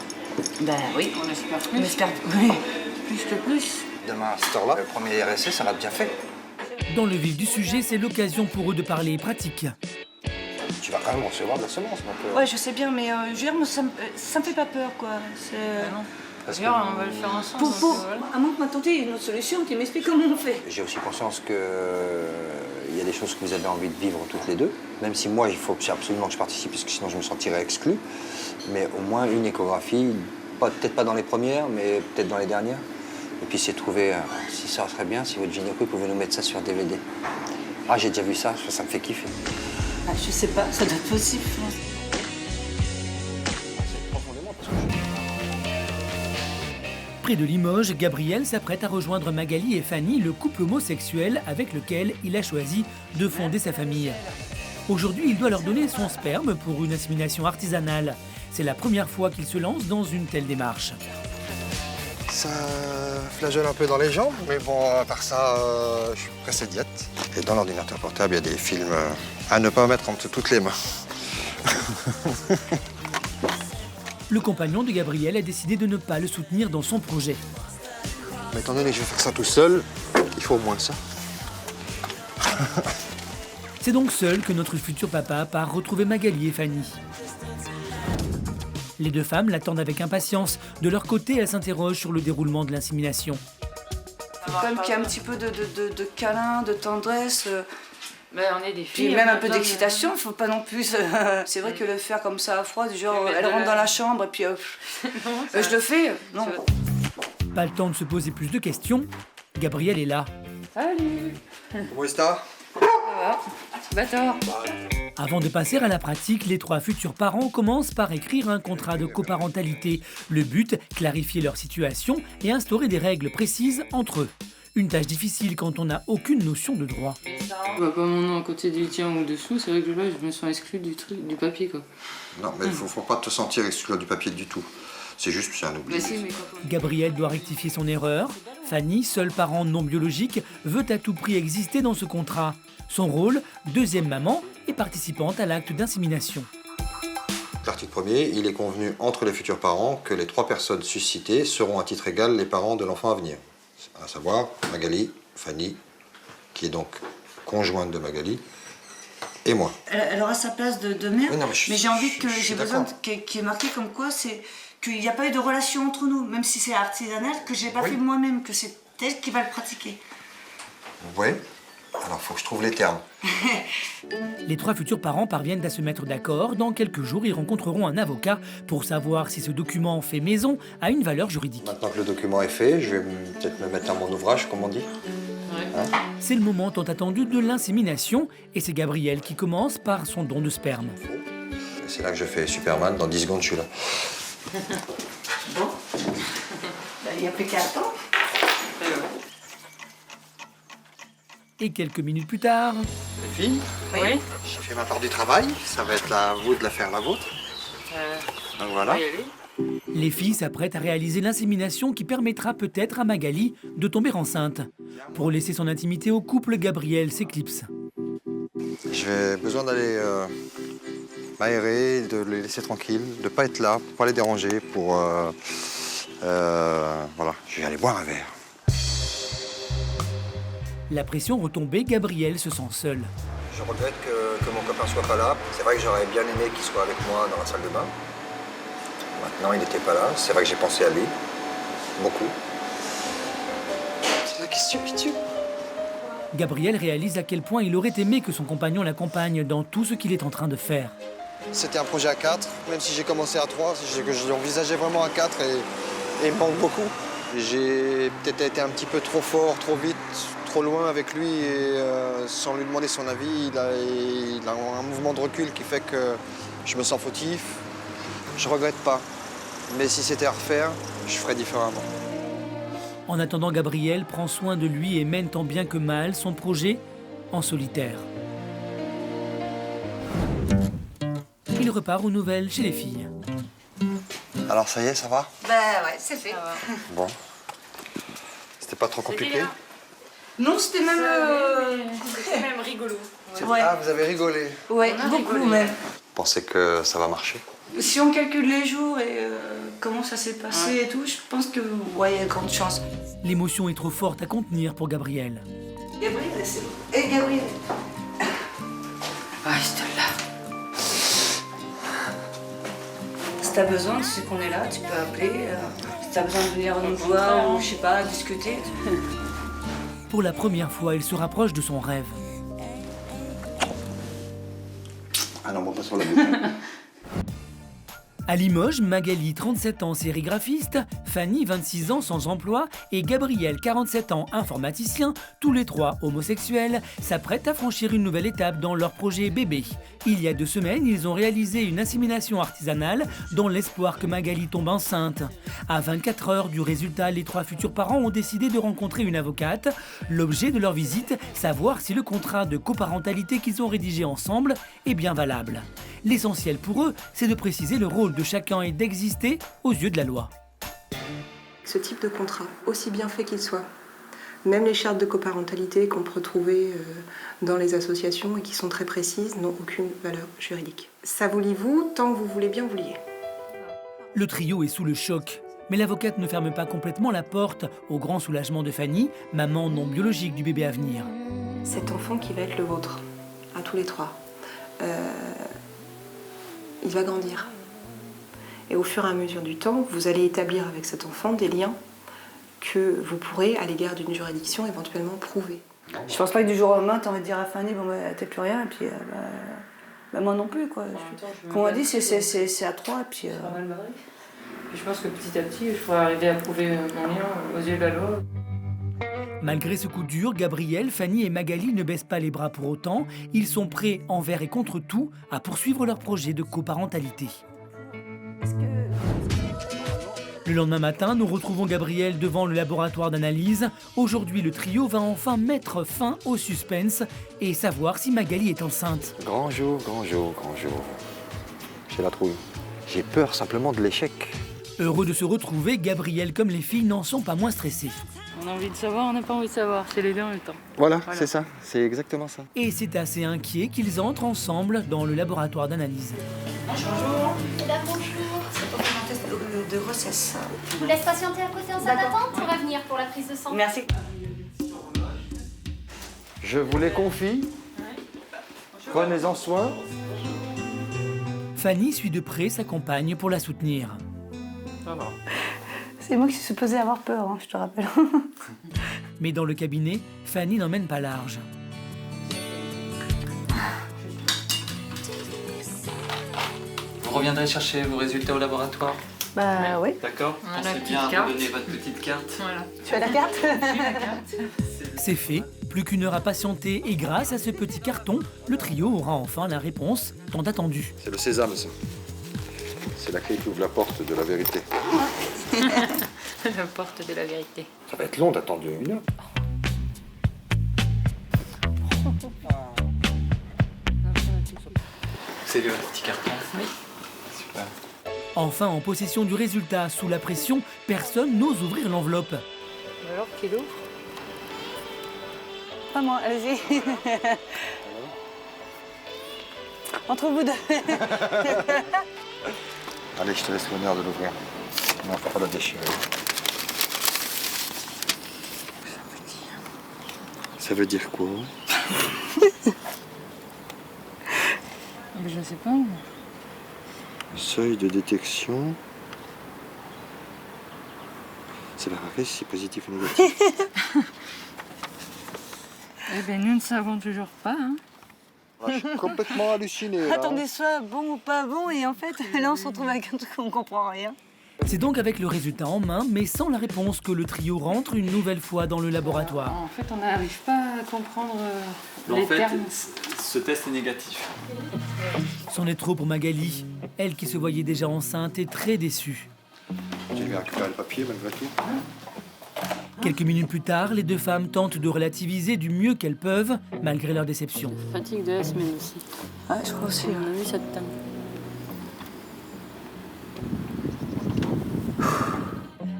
Ben oui, on espère plus. On espère oui. Plus que plus. Demain à cette heure-là, le premier essai sera bien fait. Dans le vif du sujet, c'est l'occasion pour eux de parler pratique. Tu vas quand même recevoir de la semence. Donc, Ouais, je sais bien, mais je veux dire, moi, ça me fait pas peur, quoi. Non. D'ailleurs, on va le faire ensemble. À moins que ma tante ait une autre solution, qui m'explique comment on fait. J'ai aussi conscience qu'il y a des choses que vous avez envie de vivre toutes les deux. Même si moi, il faut absolument que je participe, parce que sinon je me sentirais exclu. Mais au moins une échographie, peut-être pas dans les premières, mais peut-être dans les dernières. Et puis c'est trouver, si ça serait bien, si votre gynéco pouvait nous mettre ça sur DVD. Ah, j'ai déjà vu ça, ça me fait kiffer. Ah, je sais pas, ça doit être possible. Près de Limoges, Gabriel s'apprête à rejoindre Magali et Fanny, le couple homosexuel avec lequel il a choisi de fonder sa famille. Aujourd'hui, il doit leur donner son sperme pour une insémination artisanale. C'est la première fois qu'il se lance dans une telle démarche. Ça flageole un peu dans les jambes, mais bon, à part ça, je suis pressé diète. Et dans l'ordinateur portable, il y a des films à ne pas mettre entre toutes les mains. Le compagnon de Gabriel a décidé de ne pas le soutenir dans son projet. Mais étant donné que je vais faire ça tout seul, il faut au moins ça. C'est donc seul que notre futur papa part retrouver Magali et Fanny. Les deux femmes l'attendent avec impatience. De leur côté, elles s'interrogent sur le déroulement de l'insémination. Il faut quand même qu'il y ait un petit peu de câlin, de tendresse. Ben, on est des filles. Puis même un peu d'excitation, il faut pas non plus. C'est vrai que le faire comme ça à froid, du genre elle rentre dans la chambre et puis je le fais. Non. Pas le temps de se poser plus de questions. Gabriel est là. Salut. Comment est-ce que ça va? Bâtard. Avant de passer à la pratique, les 3 futurs parents commencent par écrire un contrat de coparentalité. Le but, clarifier leur situation et instaurer des règles précises entre eux. Une tâche difficile quand on n'a aucune notion de droit. Bah, pas mon nom à côté du tien ou dessous, c'est vrai que là je me sens exclu du papier quoi. Non, mais il faut pas te sentir exclu du papier du tout. C'est juste, c'est un oubli. Gabriel doit rectifier son erreur. Fanny, seule parent non biologique, veut à tout prix exister dans ce contrat. Son rôle, deuxième maman et participante à l'acte d'insémination. L'article 1er, il est convenu entre les futurs parents que les 3 personnes suscitées seront à titre égal les parents de l'enfant à venir. À savoir Magali, Fanny, qui est donc conjointe de Magali, et moi. Elle aura sa place de mère, oui, non, mais j'ai envie que j'ai besoin qu'il y ait marqué comme quoi c'est qu'il n'y a pas eu de relation entre nous, même si c'est artisanal, que j'ai pas fait moi-même, que c'est elle qui va le pratiquer. Oui. Alors, il faut que je trouve les termes. Les 3 futurs parents parviennent à se mettre d'accord. Dans quelques jours, ils rencontreront un avocat pour savoir si ce document fait maison a une valeur juridique. Maintenant que le document est fait, je vais peut-être me mettre à mon ouvrage, comme on dit. Hein? C'est le moment tant attendu de l'insémination et c'est Gabriel qui commence par son don de sperme. C'est là que je fais Superman. Dans 10 secondes, je suis là. Bon. Il n'y a plus qu'à attendre. Et quelques minutes plus tard... Les filles, oui. J'ai fait ma part du travail, ça va être à vous de la faire la vôtre. Donc voilà. Les filles s'apprêtent à réaliser l'insémination qui permettra peut-être à Magali de tomber enceinte. Pour laisser son intimité au couple, Gabriel s'éclipse. J'ai besoin d'aller m'aérer, de les laisser tranquilles, de ne pas être là, pour pas les déranger, pour... voilà, je vais aller boire un verre. La pression retombée, Gabriel se sent seul. Je regrette que mon copain soit pas là. C'est vrai que j'aurais bien aimé qu'il soit avec moi dans la salle de bain. Maintenant, il n'était pas là. C'est vrai que j'ai pensé à lui. Beaucoup. C'est la question qui tue. Gabriel réalise à quel point il aurait aimé que son compagnon l'accompagne dans tout ce qu'il est en train de faire. C'était un projet à 4, même si j'ai commencé à 3, je l'envisageais vraiment à 4 et il me manque beaucoup. J'ai peut-être été un petit peu trop fort, trop vite, trop loin avec lui et sans lui demander son avis, il a un mouvement de recul qui fait que je me sens fautif. Je regrette pas, mais si c'était à refaire, je ferais différemment. En attendant, Gabriel prend soin de lui et mène tant bien que mal son projet en solitaire. Il repart aux nouvelles chez les filles. Alors ça y est, ça va? Bah ouais, c'est fait. Bon. C'était pas trop compliqué? Non, c'était même... rigolo. Ouais. Ah, vous avez rigolé? Ouais, beaucoup même. Vous pensez que ça va marcher? Si on calcule les jours et comment ça s'est passé et tout, je pense que ouais, il y a de grandes chances. L'émotion est trop forte à contenir pour Gabriel. Gabriel, c'est bon. Et Gabriel. Ah, je te là. Si t'as besoin, tu sais qu'on est là, tu peux appeler. Si t'as besoin de venir nous voir ou je sais pas, discuter. Pour la première fois, il se rapproche de son rêve. Ah non, bon, pas sur la bouche. À Limoges, Magali, 37 ans, sérigraphiste, Fanny, 26 ans, sans emploi, et Gabriel, 47 ans, informaticien, tous les 3 homosexuels, s'apprêtent à franchir une nouvelle étape dans leur projet bébé. Il y a 2 semaines, ils ont réalisé une insémination artisanale dans l'espoir que Magali tombe enceinte. À 24 heures du résultat, les 3 futurs parents ont décidé de rencontrer une avocate. L'objet de leur visite, savoir si le contrat de coparentalité qu'ils ont rédigé ensemble est bien valable. L'essentiel pour eux, c'est de préciser le rôle de chacun et d'exister aux yeux de la loi. Ce type de contrat, aussi bien fait qu'il soit, même les chartes de coparentalité qu'on peut retrouver dans les associations et qui sont très précises, n'ont aucune valeur juridique. Ça vous lie vous, tant que vous voulez bien vous lier. Le trio est sous le choc. Mais l'avocate ne ferme pas complètement la porte, au grand soulagement de Fanny, maman non biologique du bébé à venir. Cet enfant qui va être le vôtre, à tous les 3, il va grandir. Et au fur et à mesure du temps, vous allez établir avec cet enfant des liens que vous pourrez, à l'égard d'une juridiction, éventuellement prouver. Je pense pas que du jour au lendemain, t'as envie de dire à Fanny, bon, t'es plus rien, et puis moi non plus, quoi. Comme on a dit, c'est à 3, et puis... Je pense que petit à petit, je pourrais arriver à prouver mon lien aux yeux de la loi. Malgré ce coup dur, Gabriel, Fanny et Magali ne baissent pas les bras pour autant. Ils sont prêts, envers et contre tout, à poursuivre leur projet de coparentalité. Le lendemain matin, nous retrouvons Gabriel devant le laboratoire d'analyse. Aujourd'hui, le trio va enfin mettre fin au suspense et savoir si Magali est enceinte. Grand jour, grand jour, grand jour. J'ai la trouille. J'ai peur simplement de l'échec. Heureux de se retrouver, Gabriel comme les filles n'en sont pas moins stressés. On a envie de savoir, on n'a pas envie de savoir, c'est les deux en même temps. Voilà. C'est ça, c'est exactement ça. Et c'est assez inquiet qu'ils entrent ensemble dans le laboratoire d'analyse. Bonjour. Là, bonjour. C'est pour faire un test de grossesse. Je vous laisse patienter à côté en salle d'attente. On va venir pour la prise de sang. Merci. Je vous les confie. Prenez-en soin. Fanny suit de près sa compagne pour la soutenir. C'est moi qui suis supposée avoir peur, hein, je te rappelle. Mais dans le cabinet, Fanny n'emmène pas large. Vous reviendrez chercher vos résultats au laboratoire? Bah oui. D'accord. Pensez bien à me donner votre petite carte. Voilà. Tu as la carte? C'est fait, plus qu'une heure à patienter et grâce à ce petit carton, le trio aura enfin la réponse tant attendue. C'est le sésame, ça. C'est la clé qui ouvre la porte de la vérité. La porte de la vérité. Ça va être long d'attendre 2 minutes. C'est le petit carton. Oui. Super. Enfin en possession du résultat, sous la pression, personne n'ose ouvrir l'enveloppe. Alors, qui l'ouvre? Pas moi, allez-y. Entre vous deux. Allez, je te laisse l'honneur de l'ouvrir. Non, faut pas la déchirer. Ça veut dire quoi? Je sais pas. Seuil de détection. C'est marqué si c'est positif ou négatif. Eh bien, nous ne savons toujours pas. Hein. Je suis complètement halluciné. Là. Attendez, soit bon ou pas bon, et en fait, là, on se retrouve avec un truc qu'on comprend rien. C'est donc avec le résultat en main, mais sans la réponse, que le trio rentre une nouvelle fois dans le laboratoire. En fait, on n'arrive pas à comprendre les termes. Ce test est négatif. C'en est trop pour Magali, elle qui se voyait déjà enceinte est très déçue. J'ai bien récupéré le papier malgré tout. Quelques minutes plus tard, les deux femmes tentent de relativiser du mieux qu'elles peuvent, malgré leur déception. Fatigue de la semaine aussi. Ouais, je crois aussi. On a vu cette table.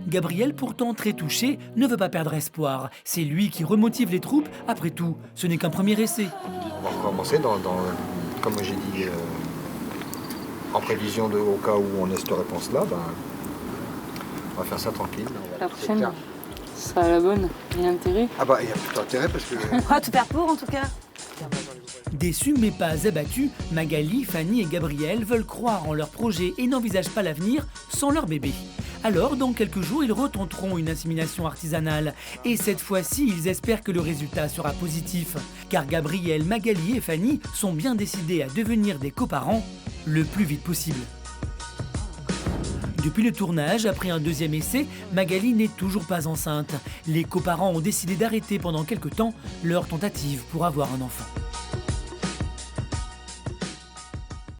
Gabriel, pourtant très touché, ne veut pas perdre espoir. C'est lui qui remotive les troupes. Après tout, ce n'est qu'un premier essai. On va recommencer comme j'ai dit, en prévision au cas où on ait cette réponse-là, on va faire ça tranquille. La prochaine, ce sera la bonne. Il y a intérêt. Ah bah, il y a plutôt intérêt parce que... On va tout faire pour, en tout cas. Déçus mais pas abattus, Magali, Fanny et Gabriel veulent croire en leur projet et n'envisagent pas l'avenir sans leur bébé. Alors, dans quelques jours, ils retenteront une insémination artisanale. Et cette fois-ci, ils espèrent que le résultat sera positif. Car Gabriel, Magali et Fanny sont bien décidés à devenir des coparents le plus vite possible. Depuis le tournage, après un deuxième essai, Magali n'est toujours pas enceinte. Les coparents ont décidé d'arrêter pendant quelque temps leur tentative pour avoir un enfant.